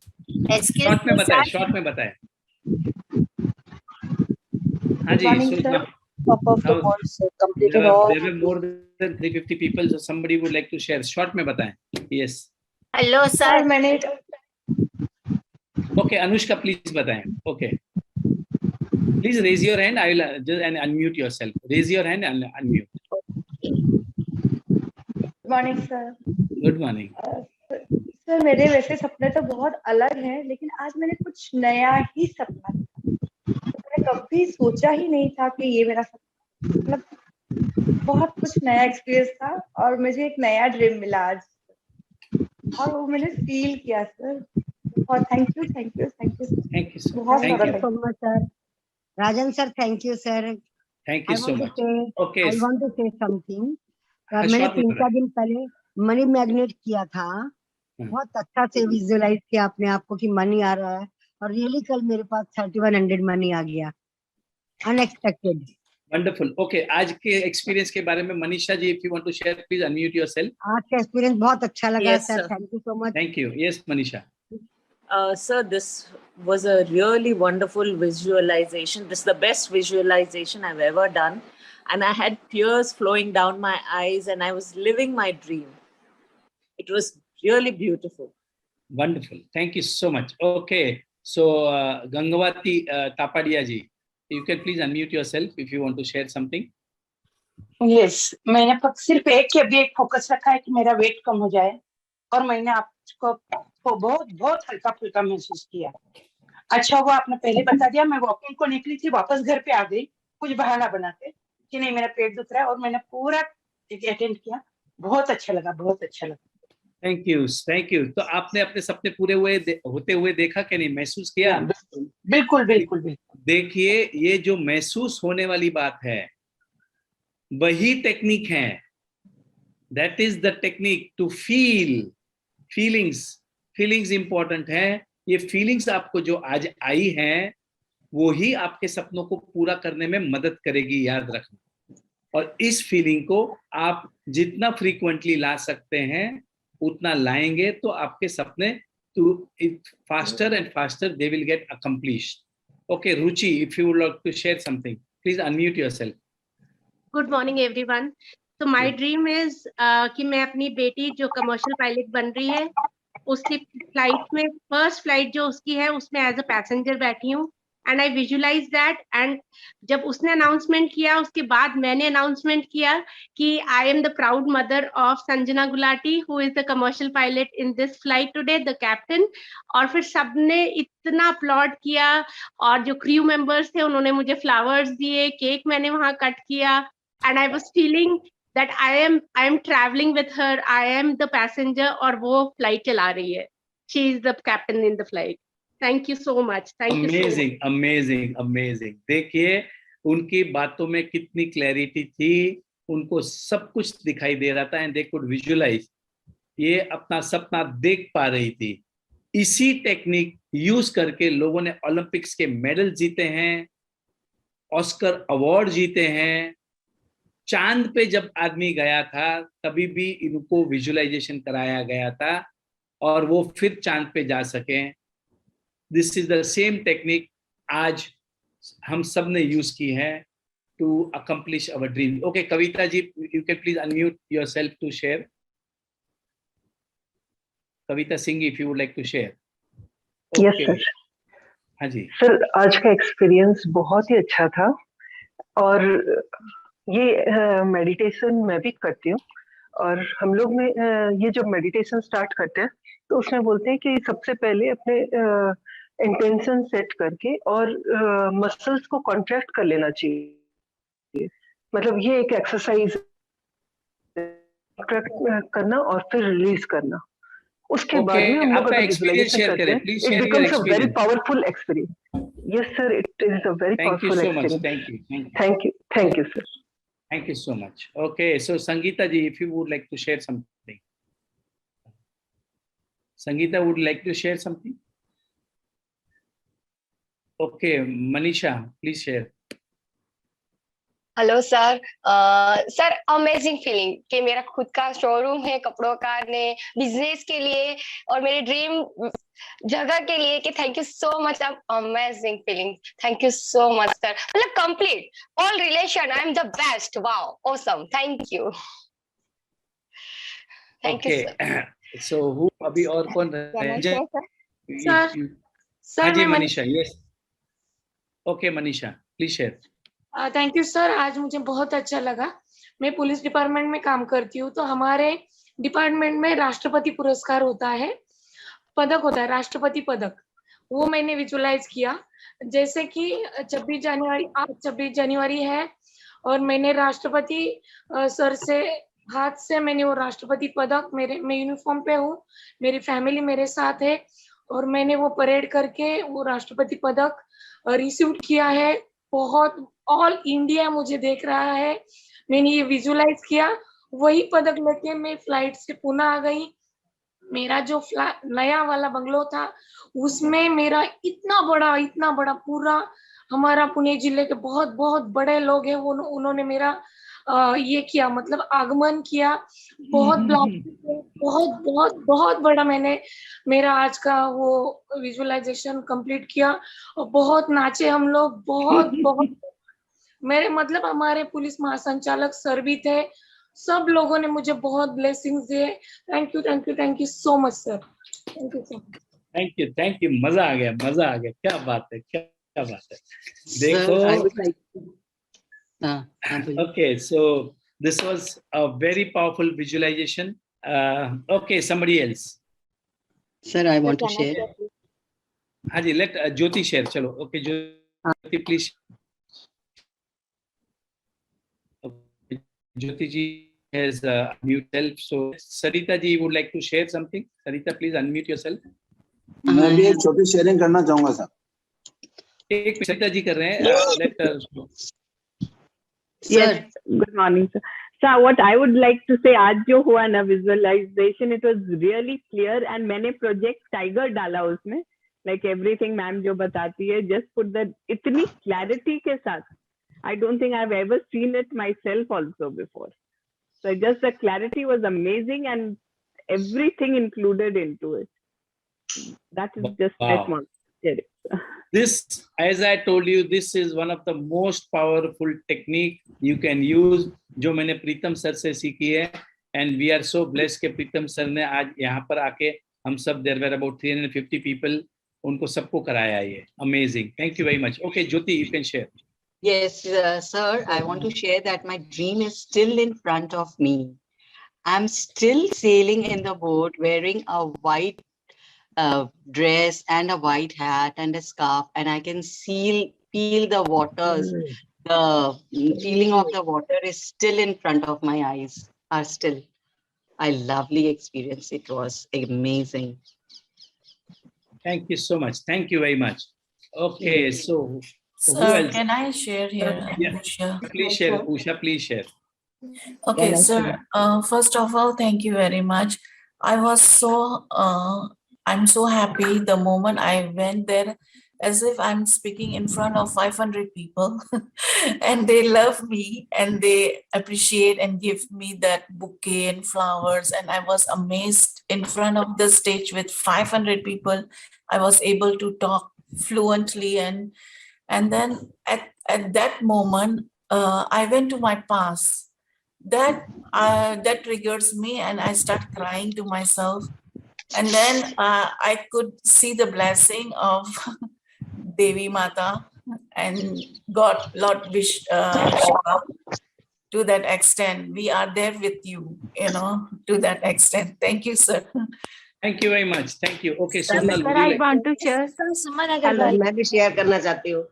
Speaker 2: Short में बताएं, शॉर्ट में बताएं। हाँ जी, Sushma.
Speaker 5: Top of the course completed all.
Speaker 2: There were more than 350 people, so somebody would like to share. Short में बताएं. Yes.
Speaker 5: Hello sir, मैंने
Speaker 2: Okay, Anushka, please बताएं. Okay. Please raise your hand. I will just and unmute yourself. Raise your hand and unmute.
Speaker 5: Good morning sir.
Speaker 2: Good morning.
Speaker 5: Sir मेरे वैसे सपने तो बहुत अलग हैं, लेकिन आज मैंने कुछ नया ही सपना था। मैंने कभी सोचा ही नहीं था कि ये मेरा सपना, मतलब बहुत कुछ नया एक्सपीरियंस था और मुझे एक नया ड्रीम मिला आज, और वो मैंने फील किया सर। बहुत thank you, thank you, thank you,
Speaker 2: Thank you, sir.
Speaker 5: बहुत
Speaker 2: Thank
Speaker 5: सारा
Speaker 2: you.
Speaker 6: so much, sir. Rajan sir, thank you, sir.
Speaker 2: Thank you so much. Okay.
Speaker 6: I want to say something.
Speaker 2: हाँ,
Speaker 6: मैंने
Speaker 2: short में
Speaker 6: 3-4 दिन पहले मनी मैग्नेट किया था, बहुत अच्छा से विजुअलाइज किया अपने आप को कि मनी आ रहा है, और रियली कल मेरे पास 3100 मनी आ गया, अनएक्सपेक्टेड।
Speaker 2: वंडरफुल। ओके, आज के एक्सपीरियंस के बारे में Manisha ji, if you want to share please unmute yourself.
Speaker 6: आज का एक्सपीरियंस बहुत अच्छा लगा
Speaker 7: Yes,
Speaker 6: sir,
Speaker 7: sir.
Speaker 6: Thank you so much.
Speaker 2: Thank you. Yes Manisha.
Speaker 7: Sir, this was a really wonderful visualization. This is the best visualization I've ever done. And I had tears flowing down my eyes and I was living my dream. It was really beautiful.
Speaker 2: Wonderful. Thank you so much. Okay. So, Gangavati Tapadia ji, you can please unmute yourself if you want to share something.
Speaker 8: Yes, मैंने सिर्फ एक फोकस रखा है कि मेरा वेट कम हो जाए और मैंने आपको बहुत हल्का फुल्का महसूस किया। अच्छा हुआ आपने पहले बता दिया, मैं वॉकिंग को निकली थी, वापस घर पे आ गई कुछ बहाना बनाते कि नहीं मेरा पेट दुख रहा है, और मैंने पूरा अटेंड किया। बहुत अच्छा लगा, बहुत अच्छा लगा।
Speaker 2: Thank you, thank you. तो आपने अपने सपने पूरे होते हुए देखा कि नहीं, महसूस किया?
Speaker 8: बिल्कुल बिल्कुल बिल्कुल।
Speaker 2: देखिए, ये जो महसूस होने वाली बात है वही टेक्निक है। That is the technique to feel. Feelings important है। ये फीलिंग्स आपको जो आज आई हैं वो ही आपके सपनों को पूरा करने में मदद करेगी, याद रखना। और इस फीलिंग को आप जितना फ्रीक्वेंटली ला सकते हैं उतना लाएंगे तो आपके सपने faster and faster they will get accomplished. Okay Ruchi, if you would like to share something please unmute yourself.
Speaker 9: Good morning everyone. तो माय ड्रीम इज कि मैं अपनी बेटी जो कमर्शियल पायलट बन रही है उसकी फ्लाइट में, फर्स्ट फ्लाइट जो उसकी है उसमें एज अ पैसेंजर बैठी हूँ। And I visualize that. And जब उसने अनाउंसमेंट किया उसके बाद मैंने अनाउंसमेंट किया कि आई am the proud mother of Sanjana Gulati who is the commercial pilot in this flight today, the captain. और फिर सबने इतना अपलॉड किया और जो क्रू मेंबर्स थे उन्होंने मुझे फ्लावर्स दिए, केक मैंने वहां कट किया। And I was feeling that I am traveling with her, I am the passenger और वो फ्लाइट चला रही है। She is the captain in the flight. Thank you so much. Thank you so much.
Speaker 2: Amazing. देखिए उनकी बातों में कितनी क्लैरिटी थी, उनको सब कुछ दिखाई दे रहा था एंड दे कुड विजुअलाइज। ये अपना सपना देख पा रही थी। इसी टेक्निक यूज करके लोगों ने ओलंपिक्स के मेडल जीते हैं, ऑस्कर अवार्ड जीते हैं। चांद पे जब आदमी गया था तभी भी इनको विजुअलाइजेशन कराया गया था और वो फिर चांद पे जा सके। This is the same technique आज हम सब ने यूज की है to accomplish our dream. Okay Kavita ji, you can please unmute yourself to share. Kavita Singh, if you would like to share.
Speaker 10: Yes sir.
Speaker 2: हाँ जी
Speaker 10: सर, आज का एक्सपीरियंस बहुत ही अच्छा था और ये मेडिटेशन मैं भी करती हूँ और हम लोग में ये जब मेडिटेशन स्टार्ट करते हैं तो उसमें बोलते हैं कि सबसे पहले अपने इंटेंशन सेट करके और मसल्स को कॉन्ट्रैक्ट कर लेना चाहिए। मतलब ये एक एक्सरसाइज करना और फिर रिलीज करना, उसके बाद में हम लोग अगर विजुअलाइजेशन करते हैं it becomes a very powerful experience. Yes sir, it is a very powerful experience. Thank you sir.
Speaker 2: Thank you so much. Okay, so Sangeeta ji, if you would like to share something. Sangeeta would like to share something. Okay, Manisha, please share.
Speaker 11: Hello sir. Sir amazing feeling कि मेरा खुद का शोरूम है कपड़ों का, ने बिजनेस के लिए और मेरे ड्रीम जगह के लिए कि thank you so much. Amazing feeling, thank you so much sir. मतलब complete all relation, I am the best. Wow, awesome, thank you. Thank you sir.
Speaker 2: So who अभी और कौन
Speaker 8: sir
Speaker 2: ji Manisha. Yes okay Manisha, please share.
Speaker 8: Thank you sir. आज मुझे बहुत अच्छा लगा। मैं पुलिस डिपार्टमेंट में काम करती हूँ, तो हमारे डिपार्टमेंट में राष्ट्रपति पुरस्कार होता है, पदक होता है, राष्ट्रपति पदक। वो मैंने विजुअलाइज किया जैसे कि 26 जनवरी है और मैंने राष्ट्रपति सर से हाथ से मैंने वो राष्ट्रपति पदक, मैं यूनिफॉर्म पे हूँ, मेरी फैमिली मेरे साथ है और मैंने वो परेड करके वो राष्ट्रपति पदक रिसीव किया है। बहुत ऑल इंडिया मुझे देख रहा है। मैंने ये विजुअलाइज किया, वही पदक लेके मैं फ्लाइट से पुणे आ गई। मेरा जो नया वाला बंगलो था उसमें मेरा इतना बड़ा पूरा हमारा पुणे जिले के बहुत बहुत बड़े लोग हैं, वो उन्होंने मेरा ये किया, मतलब आगमन किया, बहुत बहुत बहुत बहुत बड़ा मैंने मेरा आज का वो विजुअलाइजेशन कंप्लीट किया और बहुत नाचे हम लोग, बहुत बहुत मेरे मतलब हमारे पुलिस महासंचालक सर भी थे, सब लोगों ने मुझे बहुत ब्लेसिंग्स दिए। Thank you thank you thank you so much sir, thank you so much.
Speaker 2: Thank you, मजा आ गया, क्या बात है, क्या बात है। देखो, okay, so this was a very powerful visualization. Okay, somebody else.
Speaker 12: Sir, I want to share.
Speaker 2: Haji, let Jyoti share. Chalo, okay, Jyoti, please. Okay, Jyoti ji has unmute self. So Sarita ji would like to share something. Sarita, please unmute yourself.
Speaker 13: मैं भी एक छोटी शेयरिंग करना चाहूंगा सर।
Speaker 2: एक सरिता जी कर रहे हैं। Let
Speaker 14: Yes, good morning, sir. So what I would like to say, आज जो हुआ ना visualization, it was really clear and मैंने project tiger डाला उसमें, like everything मैम जो बताती है, just put the इतनी clarity के साथ, I don't think I've ever seen it myself also before. So just the clarity was amazing and everything included into it. That is just that one.
Speaker 2: This, as I told you, this is one of the most powerful technique you can use, जो मैंने प्रीतम सर से सीखी है, and we are so blessed कि प्रीतम सर ने आज यहाँ पर आके हम सब, there were about 350 people, उनको सबको कराया ये, amazing. Thank you very much. Okay, Jyoti, you can share.
Speaker 12: Yes, sir, I want to share that my dream is still in front of me. I'm still sailing in the boat wearing a white dress and a white hat and a scarf, and I can feel the waters. The feeling of the water is still in front of my eyes. Are still a lovely experience. It was amazing.
Speaker 2: Thank you so much. Thank you very much. Okay, so
Speaker 15: sir, can I share here?
Speaker 2: Yeah. Please share, Usha. Please share.
Speaker 15: Okay, sir. First of all, thank you very much. I was so I'm so happy the moment I went there, as if I'm speaking in front of 500 people and they love me and they appreciate and give me that bouquet and flowers. And I was amazed in front of the stage with 500 people. I was able to talk fluently. And then at that moment, I went to my past. That triggers me and I start crying to myself. And then I could see the blessing of Devi Mata and God, Lord Shiva, to that extent. We are there with you, to that extent. Thank you, sir.
Speaker 2: Thank you very much. Thank you. Okay,
Speaker 14: Sir,
Speaker 2: Sonal,
Speaker 14: I want to share.
Speaker 6: मैं भी शेयर करना चाहती हूँ।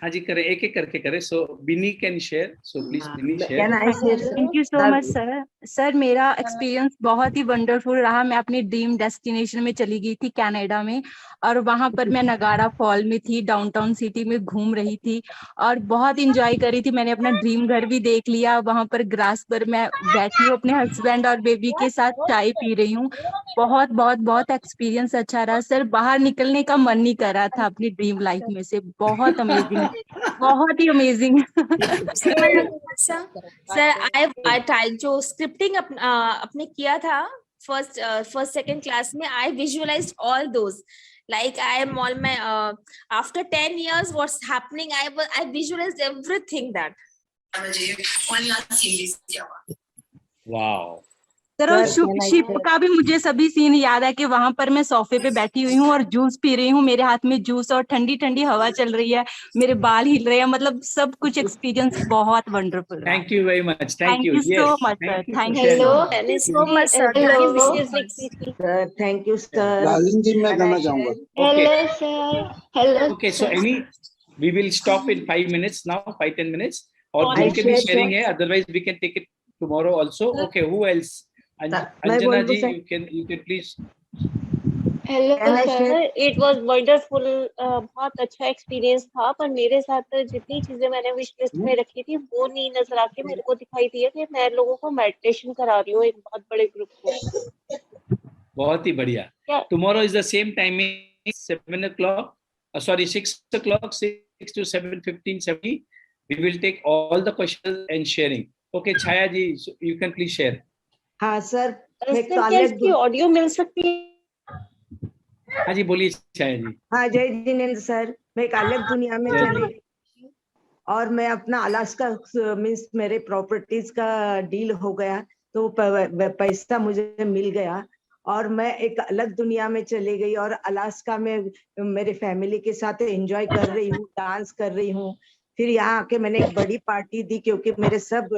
Speaker 2: हाँ जी, करे, एक एक करके करे. So Bini can share. So please Bini share.
Speaker 16: Can I share? Thank you so much, sir. Sir मेरा एक्सपीरियंस बहुत ही वंडरफुल रहा। मैं अपनी ड्रीम डेस्टिनेशन में चली गई थी कनाडा में, और वहां पर मैं नगारा फॉल में थी, डाउनटाउन सिटी में घूम रही थी और बहुत इंजॉय कर रही थी। मैंने अपना ड्रीम घर भी देख लिया। वहां पर ग्रास पर मैं बैठी हूँ अपने हस्बैंड और बेबी के साथ चाय पी रही हूँ। बहुत बहुत बहुत एक्सपीरियंस अच्छा रहा सर। बाहर निकलने का मन नहीं कर रहा था अपनी ड्रीम लाइफ में से। बहुत अमेजिंग, बहुत ही अमेजिंग।
Speaker 17: सर आई जो स्क्रिप्टिंग अपने किया था फर्स्ट सेकंड क्लास में, I visualised all those, like I am all my after 10 years what's happening, I visualized everything that.
Speaker 2: Wow.
Speaker 16: Sir और शिप का भी मुझे सभी सीन याद है कि वहां पर मैं सोफे पे बैठी हुई हूँ और जूस पी रही हूँ, मेरे हाथ में जूस और ठंडी ठंडी हवा चल रही है, मेरे बाल हिल रहे हैं, मतलब सब कुछ एक्सपीरियंस बहुत wonderful.
Speaker 2: Thank you very much.
Speaker 16: Thank you so much sir. Thank
Speaker 17: you so much sir.
Speaker 6: Thank you sir.
Speaker 13: Rajan ji मैं करना चाहूंगा।
Speaker 11: Hello, sir. Hello.
Speaker 2: Okay, so we will stop in 5 minutes now, 5-10 minutes. और जिनके भी sharing है, otherwise we can take it tomorrow also. Okay, who else? Anjana ji, you can please.
Speaker 18: Hello sir, it was wonderful. बहुत अच्छा एक्सपीरियंस था, पर मेरे साथ जितनी चीजें मैंने विश लिस्ट में रखी थी वो नहीं नजर आके मेरे को दिखाई दिया कि मैं लोगों को मेडिटेशन करा रही हूँ एक बहुत बड़े ग्रुप को।
Speaker 2: बहुत ही बढ़िया। Tomorrow is the same timing 7 o'clock, sorry 6 o'clock, to 7:15, 7:20, we will take all the questions and sharing. Okay, Chaya ji, you can please share.
Speaker 6: हाँ सर,
Speaker 18: सर क्या इसकी ऑडियो मिल सकती है?
Speaker 2: हाँ जी, बोलिए छाया जी।
Speaker 6: हाँ, जय जिनेंद्र सर, मैं एक अलग दुनिया में चली गई और मैं अपना अलास्का मीन्स मेरे प्रॉपर्टीज का डील हो गया, तो पैसा मुझे मिल गया और मैं एक अलग दुनिया में चली गई और अलास्का में मेरे फैमिली के साथ एंजॉय कर रही हूँ, डांस कर रही हूँ। फिर यहाँ आके मैंने एक बड़ी पार्टी दी क्योंकि मेरे सब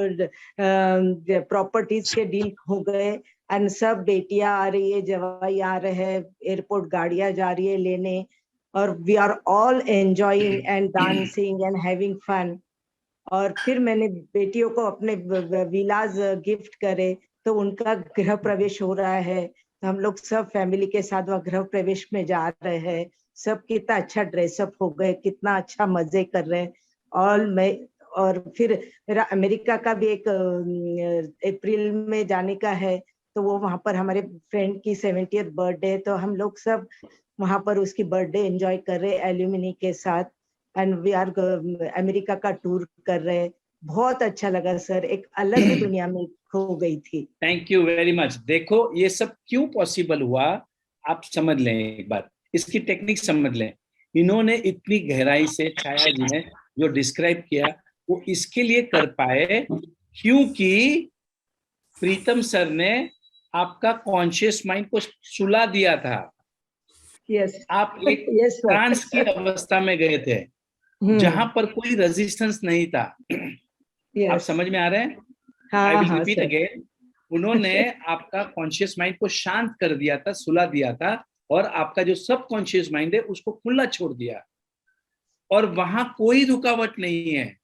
Speaker 6: प्रॉपर्टीज के डील हो गए एंड सब बेटियां आ रही है, जवाई आ रहे हैं, एयरपोर्ट गाड़ियां जा रही है लेने और we are all enjoying and dancing and having fun. और फिर मैंने बेटियों को अपने विलाज गिफ्ट करे, तो उनका गृह प्रवेश हो रहा है, तो हम लोग सब फैमिली के साथ वह गृह प्रवेश में जा रहे हैं। सब कितना अच्छा ड्रेसअप हो गए, कितना अच्छा मजे कर रहे हैं। और फिर मेरा अमेरिका का भी एक अप्रैल में जाने का है, तो वो वहां पर हमारे फ्रेंड की 70th बर्थडे है, तो हम लोग सब वहां पर उसकी बर्थडे एंजॉय कर रहे हैं एल्यूमिनी के साथ एंड वी आर अमेरिका का टूर कर रहे हैं। बहुत अच्छा लगा सर, एक अलग ही दुनिया में खो गई थी।
Speaker 2: Thank you very much. देखो ये सब क्यों पॉसिबल हुआ, आप समझ लें एक बार, इसकी टेक्निक समझ लें। इन्होंने इतनी गहराई से छाया जी ने जो डिस्क्राइब किया वो इसके लिए कर पाए क्योंकि प्रीतम सर ने आपका कॉन्शियस माइंड को सुला दिया था।
Speaker 6: यस,
Speaker 2: आप एक ट्रांस की अवस्था में गए थे जहां पर कोई रेजिस्टेंस नहीं था। आप समझ में आ रहे हैं? I will repeat again. उन्होंने आपका कॉन्शियस माइंड को शांत कर दिया था, सुला दिया था और आपका जो सब कॉन्शियस माइंड है उसको खुला छोड़ दिया और वहां कोई रुकावट नहीं है।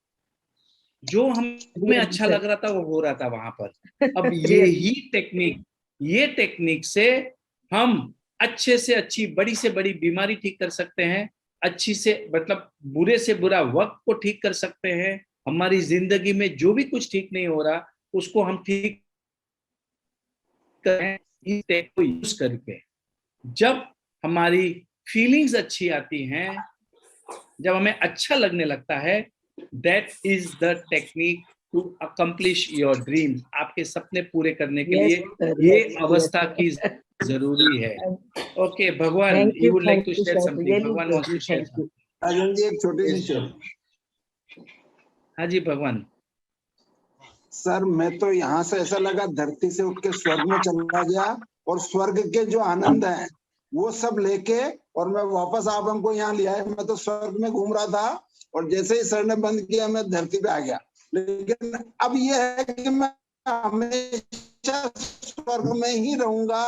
Speaker 2: जो हमें अच्छा लग रहा था वो हो रहा था वहां पर। अब ये टेक्निक से हम अच्छे से अच्छी, बड़ी से बड़ी बीमारी ठीक कर सकते हैं, अच्छी से मतलब बुरे से बुरा वक्त को ठीक कर सकते हैं। हमारी जिंदगी में जो भी कुछ ठीक नहीं हो रहा उसको हम ठीक करें इस टेक को यूज करके। जब हमारी फीलिंग्स अच्छी आती हैं, जब हमें अच्छा लगने लगता है, that is the technique to accomplish your dreams. आपके सपने पूरे करने के लिए ये अवस्था की जरूरी है। Okay Bhagwan, you would like to share something? Bhagwan wants to share something.
Speaker 13: Rajan ji एक छोटी सी शेयर।
Speaker 2: हाँ जी भगवान।
Speaker 13: सर मैं तो यहाँ से ऐसा लगा धरती से उठ के स्वर्ग में चला गया और स्वर्ग के जो आनंद है वो सब लेके और मैं वापस आप हमको यहाँ लिया है। मैं तो स्वर्ग में घूम रहा था और जैसे ही सर ने बंद किया मैं धरती पे आ गया। लेकिन अब ये है कि मैं हमेशा स्वर्ग में ही रहूंगा,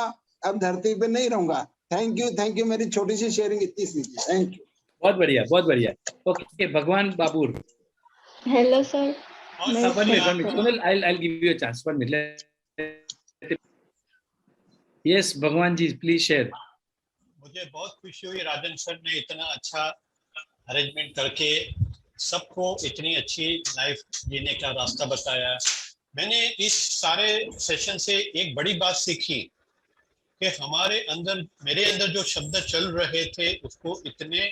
Speaker 13: अब धरती पे नहीं रहूंगा। Thank you. मेरी छोटी सी शेयरिंग इतनी सी थी। Thank you. बहुत बढ़िया, बहुत बढ़िया। ओके भगवान बाबूर।
Speaker 18: Hello sir.
Speaker 2: One minute. I'll give you a chance. 1 minute. Yes, भगवान जी, please share.
Speaker 19: मुझे बहुत खुशी हुई राजन सर ने इतना अच्छा अरेंजमेंट करके सबको इतनी अच्छी लाइफ जीने का रास्ता बताया। मैंने इस सारे सेशन से एक बड़ी बात सीखी कि हमारे अंदर, मेरे अंदर जो शब्द चल रहे थे उसको इतने,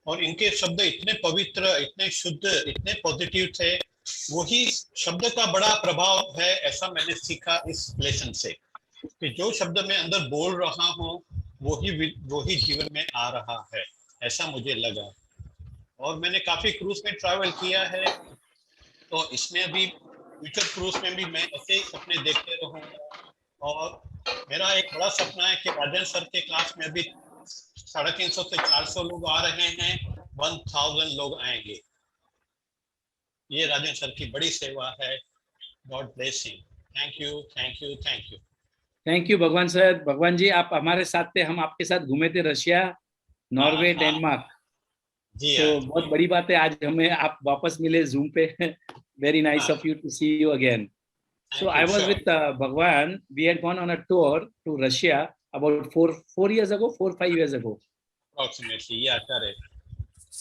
Speaker 19: और इनके शब्द इतने पवित्र, इतने शुद्ध, इतने पॉजिटिव थे, वही शब्द का बड़ा प्रभाव है, ऐसा मैंने सीखा इस लेसन से कि जो शब्द मैं अंदर बोल रहा हूँ वही जीवन में आ रहा है, ऐसा मुझे लगा। और मैंने काफी क्रूज में ट्रैवल किया है, तो इसमें भी फ्यूचर क्रूज में भी मैं ऐसे ही सपने देखते रहूँगा। और मेरा एक बड़ा सपना है कि राजन सर के क्लास में अभी 350 से 400 लोग आ रहे हैं, 1000 लोग आएंगे। ये राजन सर की बड़ी सेवा है। God bless him.
Speaker 2: Thank you भगवान सर। भगवान जी आप हमारे साथ थे, हम आपके साथ घूमे थे रशिया, नॉर्वे, डेनमार्क। तो बहुत बड़ी बात है आज हमें आप वापस मिले जूम पे। Very nice of you to see you again. So I was with Bhagwan. We had gone on a tour to Russia about 4 years ago, 4-5 years ago.
Speaker 19: Approximately, yeah, correct.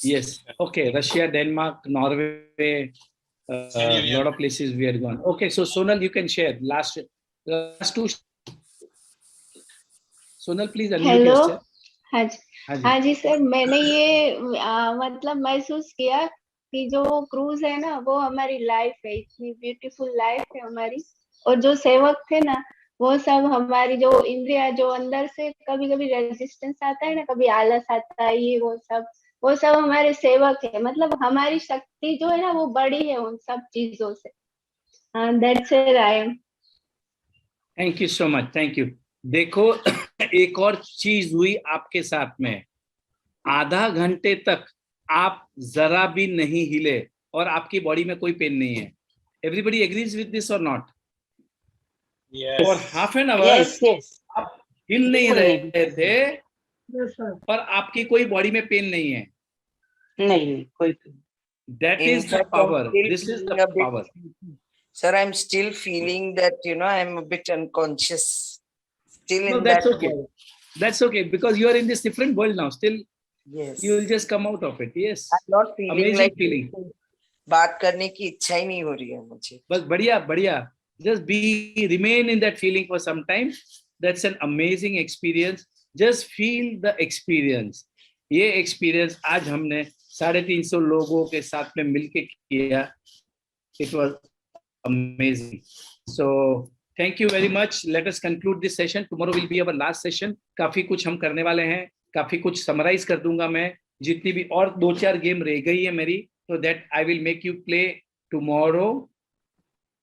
Speaker 2: Yes. Okay. Russia, Denmark, Norway, a lot of places we had gone. Okay. So Sonal, you can share last two. Sonal, please unmute yourself.
Speaker 20: हाँ जी, हाँ जी सर, मैंने ये मतलब महसूस किया कि जो क्रूज है ना वो हमारी लाइफ है, इतनी ब्यूटीफुल लाइफ है हमारी, और जो सेवक थे ना वो सब हमारी जो इंद्रिया जो अंदर से कभी कभी रेजिस्टेंस आता है ना, कभी आलस आता है, ये वो सब हमारे सेवक है। मतलब हमारी शक्ति जो है ना वो बड़ी है उन सब चीजों से। That's it I am.
Speaker 2: Thank you so much, thank you. देखो एक और चीज हुई आपके साथ में, आधा घंटे तक आप जरा भी नहीं हिले और आपकी बॉडी में कोई पेन नहीं है। एवरीबडी एग्रीज विद दिस और नॉट? और हाफ एन आवर आप हिल नहीं रहे थे और आपकी कोई बॉडी में पेन नहीं है।
Speaker 21: नहीं, कोई।
Speaker 2: That is the power. This is the power.
Speaker 21: Sir, I'm still feeling that, I'm a bit unconscious. Still
Speaker 2: No,
Speaker 21: in
Speaker 2: that's
Speaker 21: that
Speaker 2: okay.
Speaker 21: world.
Speaker 2: That's okay because you are in this different world now. Still,
Speaker 21: Yes.
Speaker 2: you will just come out of it. Yes.
Speaker 21: I'm not feeling
Speaker 2: Amazing
Speaker 21: like
Speaker 2: feeling.
Speaker 21: बात करने की इच्छा ही नहीं हो रही है मुझे।
Speaker 2: बस बढ़िया बढ़िया। Just remain in that feeling for some time. That's an amazing experience. Just feel the experience. ये experience आज हमने 350 लोगों के साथ में मिलके किया। It was amazing. So thank you very much. Let us conclude this session. Tomorrow will be our last session. काफी कुछ हम करने वाले हैं, काफी कुछ summarize कर दूंगा मैं, जितनी भी और 2-4 गेम रह गई है मेरी, so that I will make you play tomorrow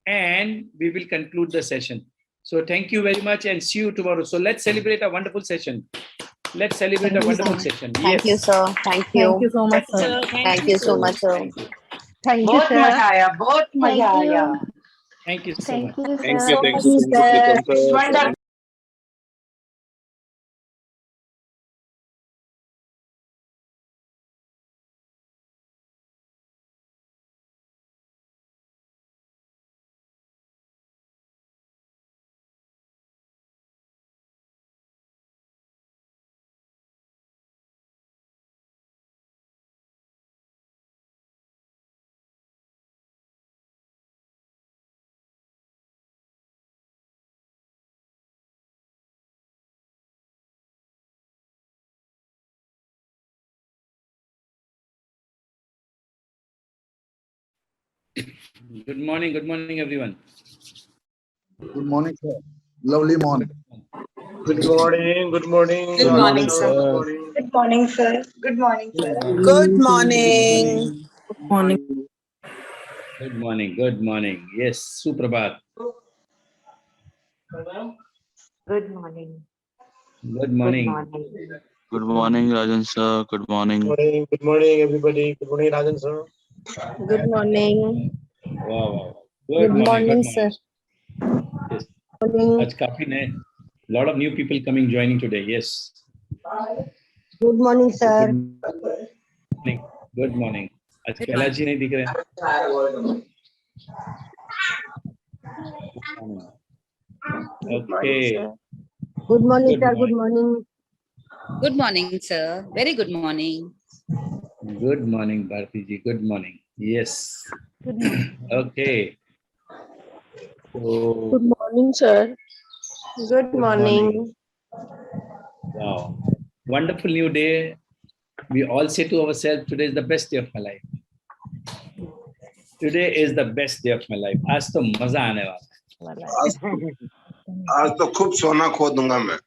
Speaker 2: and we will conclude the session. So thank you very much and see you tomorrow. So let's celebrate a wonderful session. Let's celebrate a wonderful session.
Speaker 7: Thank you, sir. Thank you.
Speaker 16: Thank you so much, sir.
Speaker 7: Thank you so much, sir.
Speaker 16: Thank you,
Speaker 12: बहुत
Speaker 16: sir.
Speaker 12: मजा आया, बहुत मजा आया।
Speaker 2: Thank you so much.
Speaker 20: Thank you, sir.
Speaker 12: Wonderful.
Speaker 2: Good morning everyone.
Speaker 13: Good morning, sir. Lovely morning.
Speaker 22: Good morning.
Speaker 11: Good morning, sir.
Speaker 5: Good morning, sir. Good morning, sir.
Speaker 21: Good morning.
Speaker 2: Good morning. Good morning. Yes, Suprabhat.
Speaker 6: Good morning.
Speaker 2: Good morning.
Speaker 23: Good morning, Rajan sir. Good morning.
Speaker 22: Good morning, everybody. Good morning, Rajan sir.
Speaker 7: Good morning.
Speaker 2: Wow.
Speaker 7: Good morning, sir.
Speaker 2: Yes. आज काफी नए, lot of new people coming joining today. Yes.
Speaker 7: Good morning, sir.
Speaker 2: Good morning. आज कैलाश जी नहीं दिख रहे हैं. Okay.
Speaker 7: Good morning, sir.
Speaker 2: Good
Speaker 7: Good morning.
Speaker 24: Good morning, sir. Very good morning.
Speaker 2: Good morning, Bharti ji. Good morning. Yes. Okay. So,
Speaker 7: Good morning, sir.
Speaker 2: good morning. Wow. Wonderful new day. We all say to ourselves, today is the best day of my life. Today is the best day of my life. आज तो मजा आने वाला है.
Speaker 25: आज तो खूब सोना खो दूंगा मैं.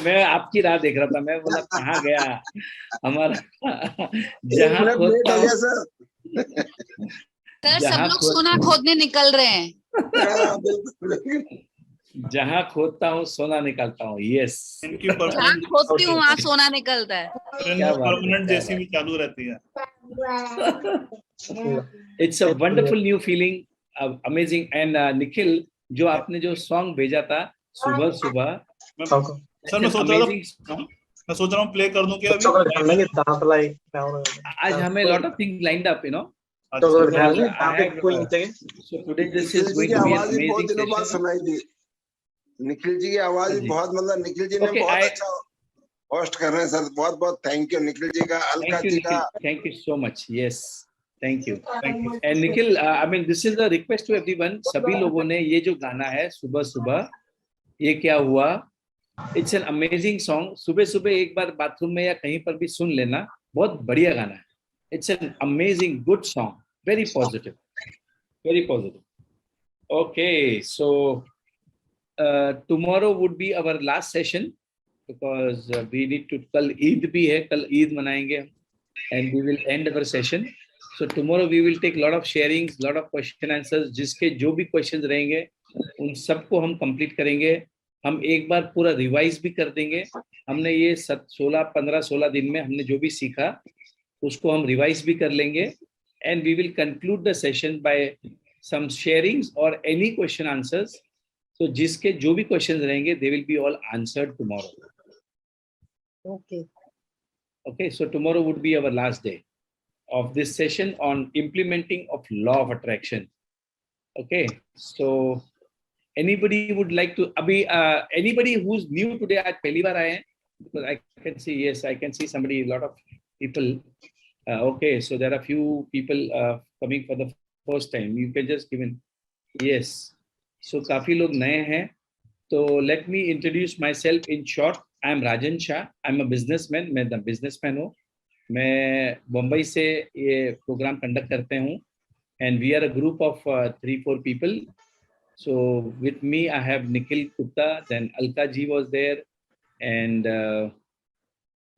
Speaker 2: मैं आपकी राह देख रहा था. मैं बोला कहाँ गया हमारा जहाँ खोदता हूँ.
Speaker 24: सर सब लोग सोना खोदने निकल रहे हैं.
Speaker 2: जहाँ खोदता हूँ सोना निकालता हूँ. यस.
Speaker 24: जहाँ खोदती हूँ वहाँ सोना निकलता है.
Speaker 3: परमानेंट जैसी भी चालू रहती है.
Speaker 2: It's a wonderful new feeling, amazing. And Nikhil, जो आपने जो सॉन्ग भेजा था सुबह सुबह,
Speaker 3: सर मैं सोच रहा हूँ प्ले कर दूं क्या अभी.
Speaker 2: आज हमें lot of things lined up, you know. So today this is going to be an amazing session.
Speaker 25: Nikhil ji की आवाज बहुत, मतलब निखिल जी ने बहुत अच्छा होस्ट कर रहे हैं सर. बहुत बहुत थैंक यू निखिल जी का, अलका जी का.
Speaker 2: Thank you so much. Yes, thank you. And Nikhil, I mean this is a request to everyone. सभी लोगों ने ये जो गाना है सुबह सुबह, ये क्या हुआ, इट्स एन अमेजिंग सॉन्ग. सुबह सुबह एक बार बाथरूम में या कहीं पर भी सुन लेना, बहुत बढ़िया गाना है. It's an amazing good song, very positive, very positive. Okay, so tomorrow would be our last session because we need to, कल ईद भी है, कल ईद मनाएंगे हम, and we will end our session. So tomorrow we will take lot of sharings, lot of question answers. जिसके जो भी questions रहेंगे उन सबको हम complete करेंगे. हम एक बार पूरा रिवाइज भी कर देंगे. हमने ये 16 दिन में हमने जो भी सीखा उसको हम रिवाइज भी कर लेंगे. And we will conclude the session by some sharings or any question answers. So जिसके जो भी questions रहेंगे they will be all answered tomorrow.
Speaker 6: Okay.
Speaker 2: Okay, so tomorrow would be our last day of this session on implementing of law of attraction. Okay, so anybody would like to anybody who's new today, आज पहली बार आए हैं? Because I can see, yes, I can see somebody, a lot of people. Okay, so there are few people coming for the first time. You can just give in. Yes, so काफी लोग नए हैं. So let me introduce myself in short. I am Rajan Shah. I'm a businessman. मैं the businessman हूँ. मैं मुंबई से ये प्रोग्राम कंडक्ट करते हूँ. And we are a group of 3-4 people. So with me I have Nikhil Gupta, then Alka ji was there, and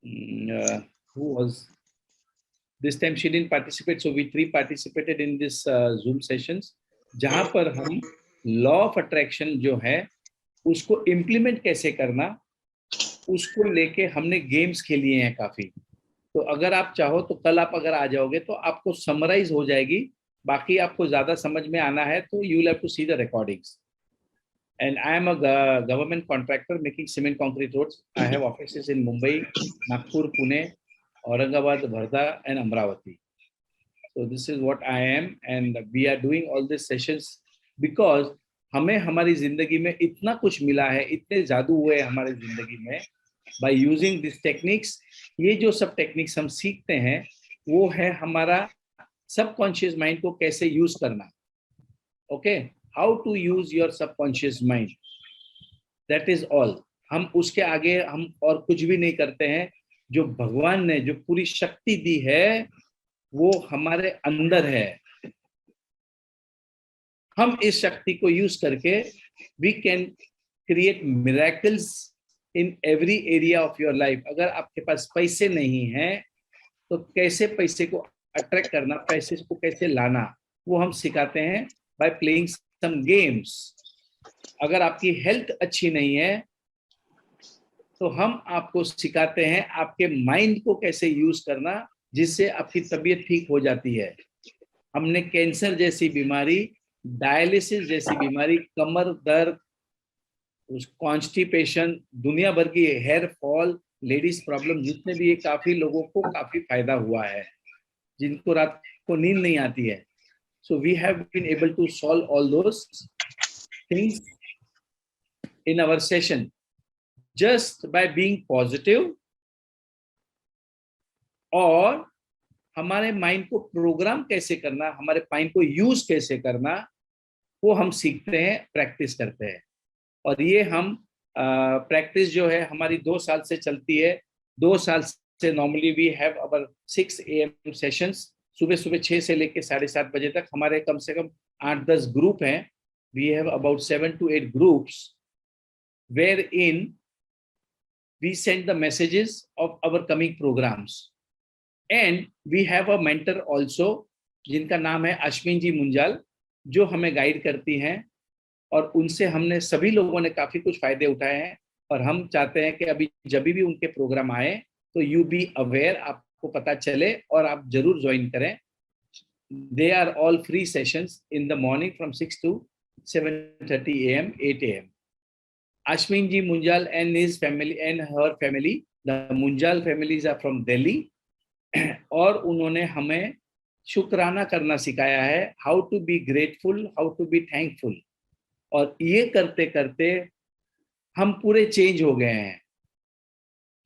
Speaker 2: who was this time she didn't participate, so we 3 participated in this Zoom sessions, जहाँ पर हम law of attraction जो है उसको implement कैसे करना, उसको लेके हमने games खेलिए हैं काफी. तो अगर आप चाहो तो कल आप अगर आ जाओगे तो आपको summarize हो जाएगी. बाकी आपको ज्यादा समझ में आना है तो you will have to see the recordings. And I am a government contractor making cement concrete roads. I have offices in Mumbai, Nagpur, Pune, Aurangabad, Bardha, and Amravati. So this is what I am, and we are doing all these sessions because हमें हमारी जिंदगी में इतना कुछ मिला है, इतने जादू हुए हमारी जिंदगी में by using these techniques. ये जो सब techniques हम सीखते हैं वो है हमारा subconscious mind को कैसे use करना. Okay, how to use your subconscious mind. That is all. हम उसके आगे हम और कुछ भी नहीं करते हैं. जो भगवान ने जो पूरी शक्ति दी है वो हमारे अंदर है. हम इस शक्ति को यूज करके we can create miracles in every area of your life. अगर आपके पास पैसे नहीं हैं तो कैसे पैसे को अट्रैक्ट करना, पैसे को कैसे लाना, वो हम सिखाते हैं by playing some games. अगर आपकी हेल्थ अच्छी नहीं है तो हम आपको सिखाते हैं आपके माइंड को कैसे यूज करना जिससे आपकी तबीयत ठीक हो जाती है. हमने कैंसर जैसी बीमारी, डायलिसिस जैसी बीमारी, कमर दर्द, कॉन्स्टिपेशन, दुनिया भर की हेयर फॉल, लेडीज प्रॉब्लम, जितने भी, ये काफी लोगों को काफी फायदा हुआ है जिनको रात को नींद नहीं आती है. So we have been able to solve all those things in our session just by being positive. और हमारे माइंड को प्रोग्राम कैसे करना, हमारे माइंड को यूज कैसे करना, वो हम सीखते हैं, प्रैक्टिस करते हैं. और ये हम प्रैक्टिस जो है हमारी 2 साल से चलती है. 2 साल से normally we have our 6 AM sessions. सुबह सुबह 6 से लेके 7:30 बजे तक हमारे कम से कम 8-10 ग्रुप हैं. We have about 7 to 8 groups where in we send the messages of our coming programs. And we have a mentor also जिनका नाम है अश्विन जी मुंजाल, जो हमें गाइड करती हैं. और उनसे हमने सभी लोगों ने काफी कुछ फायदे उठाए हैं. और हम चाहते हैं कि अभी जब भी उनके प्रोग्राम आए तो यू बी अवेयर, आपको पता चले और आप जरूर ज्वाइन करें. They are all free sessions in the morning from 6 to 7:30 AM, 8 AM. Ashwin ji Munjal and his family and her family, the Munjal families are from Delhi. और उन्होंने हमें शुक्राना करना सिखाया है, how to be grateful, how to be thankful. और ये करते करते हम पूरे चेंज हो गए हैं.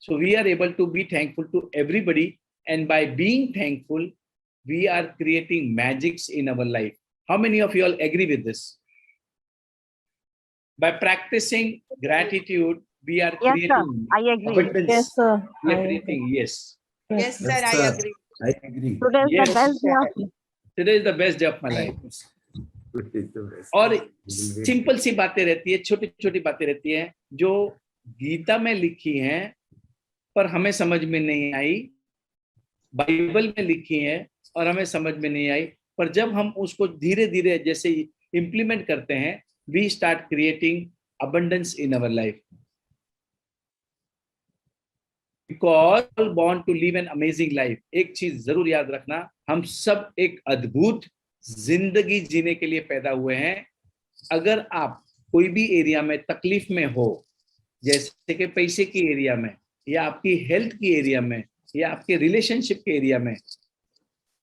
Speaker 2: So we are able to be thankful to everybody, and by being thankful we are creating magics in our life. How many of you all agree with this? By practicing gratitude we are
Speaker 16: Yes, sir.
Speaker 2: creating
Speaker 16: I agree.
Speaker 2: abundance.
Speaker 16: Yes, sir.
Speaker 2: We are
Speaker 16: I
Speaker 2: creating, yes.
Speaker 12: Yes, sir, I agree.
Speaker 1: I agree.
Speaker 16: Today is
Speaker 2: Yes.
Speaker 16: the best day of
Speaker 2: Today is the best day of my life. और सिंपल सी बातें रहती है, छोटी छोटी बातें रहती है जो गीता में लिखी हैं पर हमें समझ में नहीं आई, बाइबल में लिखी हैं और हमें समझ में नहीं आई, पर जब हम उसको धीरे धीरे जैसे इम्प्लीमेंट करते हैं, we start creating abundance in our life. Because all born to live an amazing life. एक चीज जरूर याद रखना, हम सब एक अद्भुत जिंदगी जीने के लिए पैदा हुए हैं। अगर आप कोई भी एरिया में तकलीफ में हो, जैसे कि पैसे की एरिया में या आपकी हेल्थ की एरिया में या आपके रिलेशनशिप के एरिया में,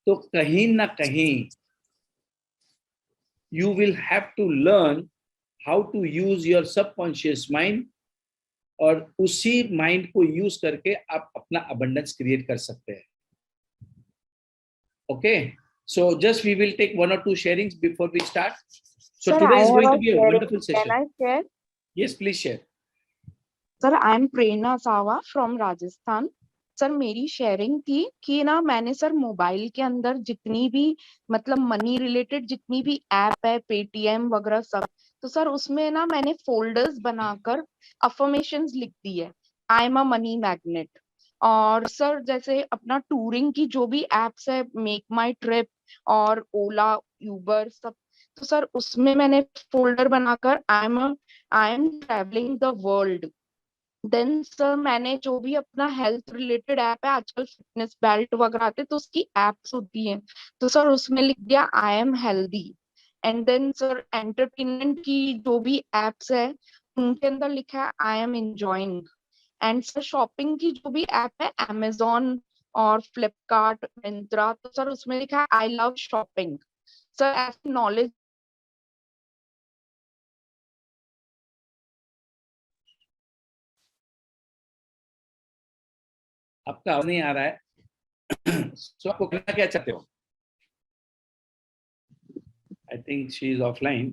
Speaker 2: तो कहीं ना कहीं you will have to learn how to use your subconscious mind, और उसी माइंड को यूज करके आप अपना abundance क्रिएट कर सकते हैं। Okay, so just we will take 1 or 2 sharings before we start. So
Speaker 5: Sir,
Speaker 2: today
Speaker 5: I
Speaker 2: is
Speaker 5: have
Speaker 2: going to
Speaker 5: a
Speaker 2: be a
Speaker 5: sharing.
Speaker 2: wonderful session.
Speaker 5: Can I share?
Speaker 2: Yes, please share.
Speaker 5: Sir I am Prerna Sawa from Rajasthan. Sir मेरी शेयरिंग थी कि ना मैंने सर मोबाइल के अंदर जितनी भी मतलब मनी रिलेटेड जितनी भी ऐप है, पेटीएम वगैरह सब, तो सर उसमें ना मैंने फोल्डर्स बनाकर अफर्मेशंस लिख दी है, I am a money magnet. और सर जैसे अपना टूरिंग की जो भी एप्स है, मेक माई ट्रिप और ओला, यूबर सब, तो सर उसमें मैंने फोल्डर बनाकर I am travelling the world. Then sir मैंने जो भी अपना हेल्थ रिलेटेड ऐप है, आजकल फिटनेस बेल्ट वगैरह आते तो उसकी एप्स होती हैं, तो सर उसमें लिख दिया I am healthy. And then sir entertainment की जो भी एप्स है उनके अंदर लिखा है I am enjoying. And sir shopping की जो भी ऐप है, अमेजोन और फ्लिपकार्ट, मिंत्रा, तो सर उसमें लिखा है आई लव शॉपिंग। सर ऐसे नॉलेज
Speaker 2: आपका आवाज नहीं आ रहा है। सो आपको कहना क्या चाहते हो? I think she is offline.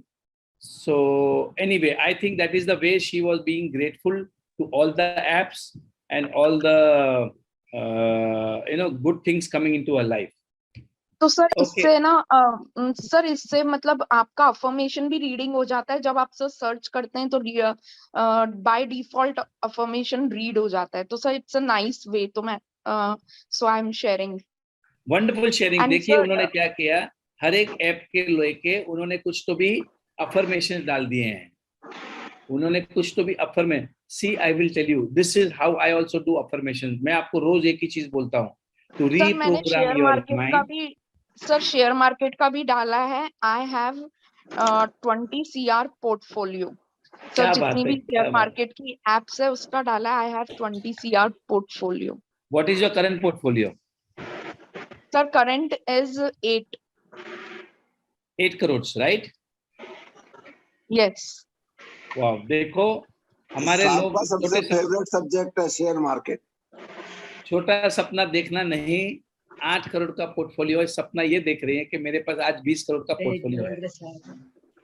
Speaker 2: So anyway, I think that is the way she was being grateful to all the apps and all the good things coming into her life.
Speaker 5: तो सर
Speaker 2: Okay.
Speaker 5: इससे ना सर इससे मतलब आपका अफर्मेशन भी रीडिंग हो जाता है। जब आप सर सर्च करते हैं तो बाय डिफॉल्ट अफर्मेशन रीड हो जाता है, तो sir it's a nice way. तो मैं so I am sharing.
Speaker 2: Wonderful sharing.
Speaker 5: And
Speaker 2: देखिए
Speaker 5: sir,
Speaker 2: उन्होंने क्या किया, हर एक ऐप के लेके उन्होंने कुछ तो भी अफर्मेशन डाल दिए हैं, उन्होंने कुछ तो भी affirmation. See I will tell you, this is how I also do affirmation. मैं आपको रोज एक ही चीज बोलता हूँ, टू
Speaker 5: सर मैंने
Speaker 2: रीप्रोग्राम
Speaker 5: शेयर
Speaker 2: योर
Speaker 5: मार्केट का
Speaker 2: माइंड।
Speaker 5: भी सर शेयर मार्केट का भी डाला है। I have 20 CR portfolio.
Speaker 2: क्या
Speaker 5: सर
Speaker 2: बात
Speaker 5: जितनी
Speaker 2: है,
Speaker 5: भी
Speaker 2: क्या
Speaker 5: शेयर
Speaker 2: बात।
Speaker 5: मार्केट की एप्स है उसका डाला है। I have 20 CR portfolio.
Speaker 2: What is your current portfolio?
Speaker 5: Sir current is
Speaker 2: 8 crores, right?
Speaker 5: Yes.
Speaker 2: वाह, देखो हमारे
Speaker 13: साहब
Speaker 2: लोग
Speaker 13: का सबसे फेवरेट सब्जेक्ट है शेयर मार्केट।
Speaker 2: छोटा सपना देखना नहीं, 8 करोड़ का पोर्टफोलियो है। सपना ये देख रहे हैं कि मेरे पास आज 20 करोड़ का पोर्टफोलियो है।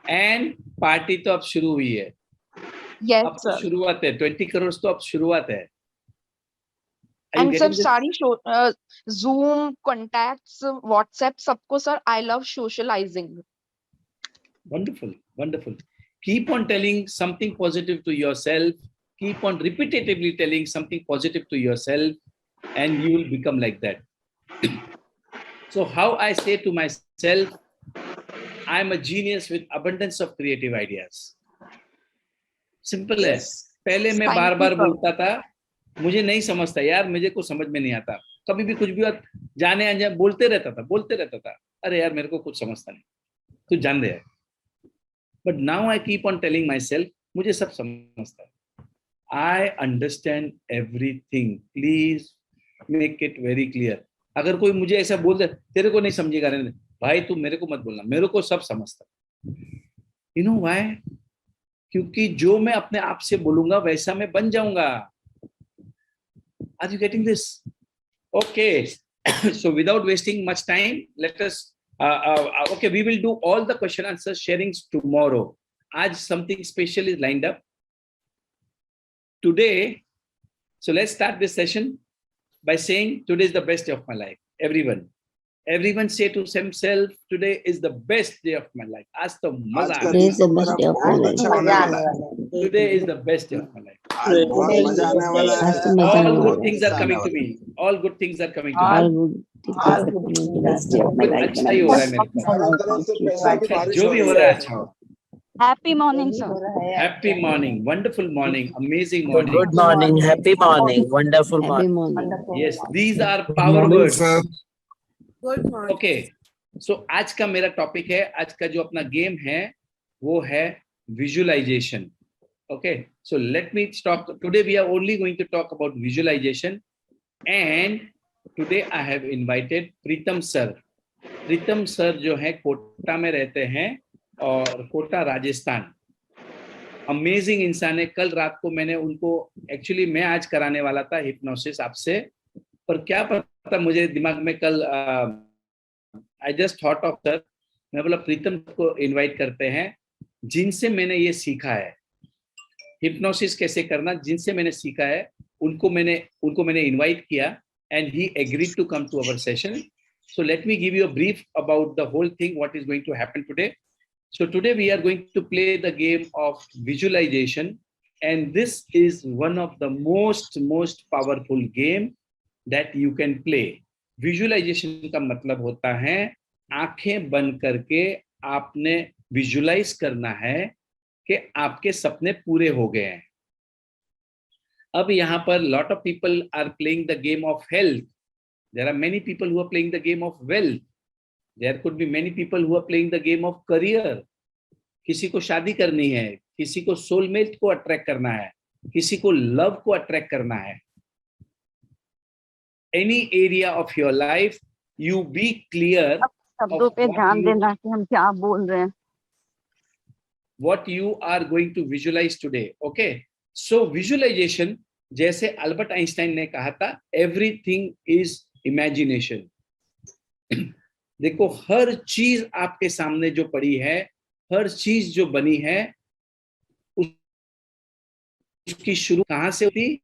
Speaker 2: एंड पार्टी तो अब शुरू हुई है।
Speaker 5: यस
Speaker 2: अब तो
Speaker 5: सर।
Speaker 2: शुरुआत है, 20 करोड़ तो अब शुरुआत है। Are you
Speaker 5: and sir
Speaker 2: getting this?
Speaker 5: सारी जूम कॉन्टैक्ट्स, व्हाट्सएप, सबको sir I love socialising.
Speaker 2: Wonderful, wonderful. Keep on telling something positive to yourself. Keep on repetitively telling something positive to yourself, and you will become like that. So how I say to myself, I am a genius with abundance of creative ideas. Simple है। पहले मैं बार बार बोलता था, मुझे नहीं समझता यार, मुझे कुछ समझ में नहीं आता। कभी भी कुछ भी जाने अनजाने बोलते रहता था। अरे यार मेरे को कुछ समझता नहीं, तू जान दे। But now I keep on telling myself, मुझे सब समझता है। I understand everything. Please make it very clear. अगर कोई मुझे ऐसा बोल दे, तेरे को नहीं समझेगा, रहने दे। भाई तू मेरे को मत बोलना, मेरे को सब समझता है। You know why? क्योंकि जो मैं अपने आप से बोलूंगा वैसा मैं बन जाऊंगा। Are you getting this? Okay. So without wasting much time, let us okay, we will do all the question answer sharings tomorrow. Aaj something special is lined up. today, so let's start this session by saying today is the best day of my life. Everyone say to himself, today is the best day of my life. आज तो मजा आ
Speaker 1: Today is the best day of my life.
Speaker 2: Today is the best day of my life.
Speaker 1: All
Speaker 2: All good things are coming to me. All good things are coming to me.
Speaker 1: best day of my life.
Speaker 2: अच्छा ही हो रहा है मेरे पास. जो भी हो रहा है अच्छा हो.
Speaker 16: Happy morning, sir.
Speaker 2: Happy morning, wonderful morning, amazing morning.
Speaker 4: Good morning, happy morning, wonderful
Speaker 1: Happy
Speaker 4: morning.
Speaker 1: morning.
Speaker 2: Yes, these are power words. Okay, so आज का मेरा टॉपिक है, आज का जो अपना गेम है वो है visualization. Okay, so let me talk. Today we are only going to talk about visualization, and today I have invited Pritam sir. Pritam sir जो है कोटा में रहते हैं और कोटा राजस्थान. अमेजिंग इंसान है. कल रात को मैंने उनको एक्चुअली मैं आज कराने वाला था हिप्नोसिस आपसे, पर क्या पता मुझे दिमाग में कल I just thought of sir. मैं बोला प्रीतम को इनवाइट करते हैं जिनसे मैंने ये सीखा है हिप्नोसिस कैसे करना, जिनसे मैंने सीखा है उनको मैंने इनवाइट किया and he agreed to come to our session. So let me give you a brief about the whole thing, what is going to happen today. So today we are going to play the game of visualization, and this is one of the most powerful game that you can play. Visualization का मतलब होता है आंखें बंद करके आपने विजुलाइज करना है कि आपके सपने पूरे हो गए हैं. अब यहाँ पर lot of people are playing the game of health. There are many people who are playing the game of wealth. There could be many people who are playing the game of career. किसी को शादी करनी है, किसी को सोलमेट को अट्रैक्ट करना है, किसी को लव को अट्रैक्ट करना है. Any area of your life, you be clear.
Speaker 16: शब्दों पे ध्यान देना कि हम क्या बोल रहे हैं.
Speaker 2: What you are going to visualize today. Okay. So visualization, जैसे अल्बर्ट आइंस्टाइन ने कहा था, everything is imagination. देखो हर चीज आपके सामने जो पड़ी है, हर चीज जो बनी है, उसकी शुरू कहां से हुई?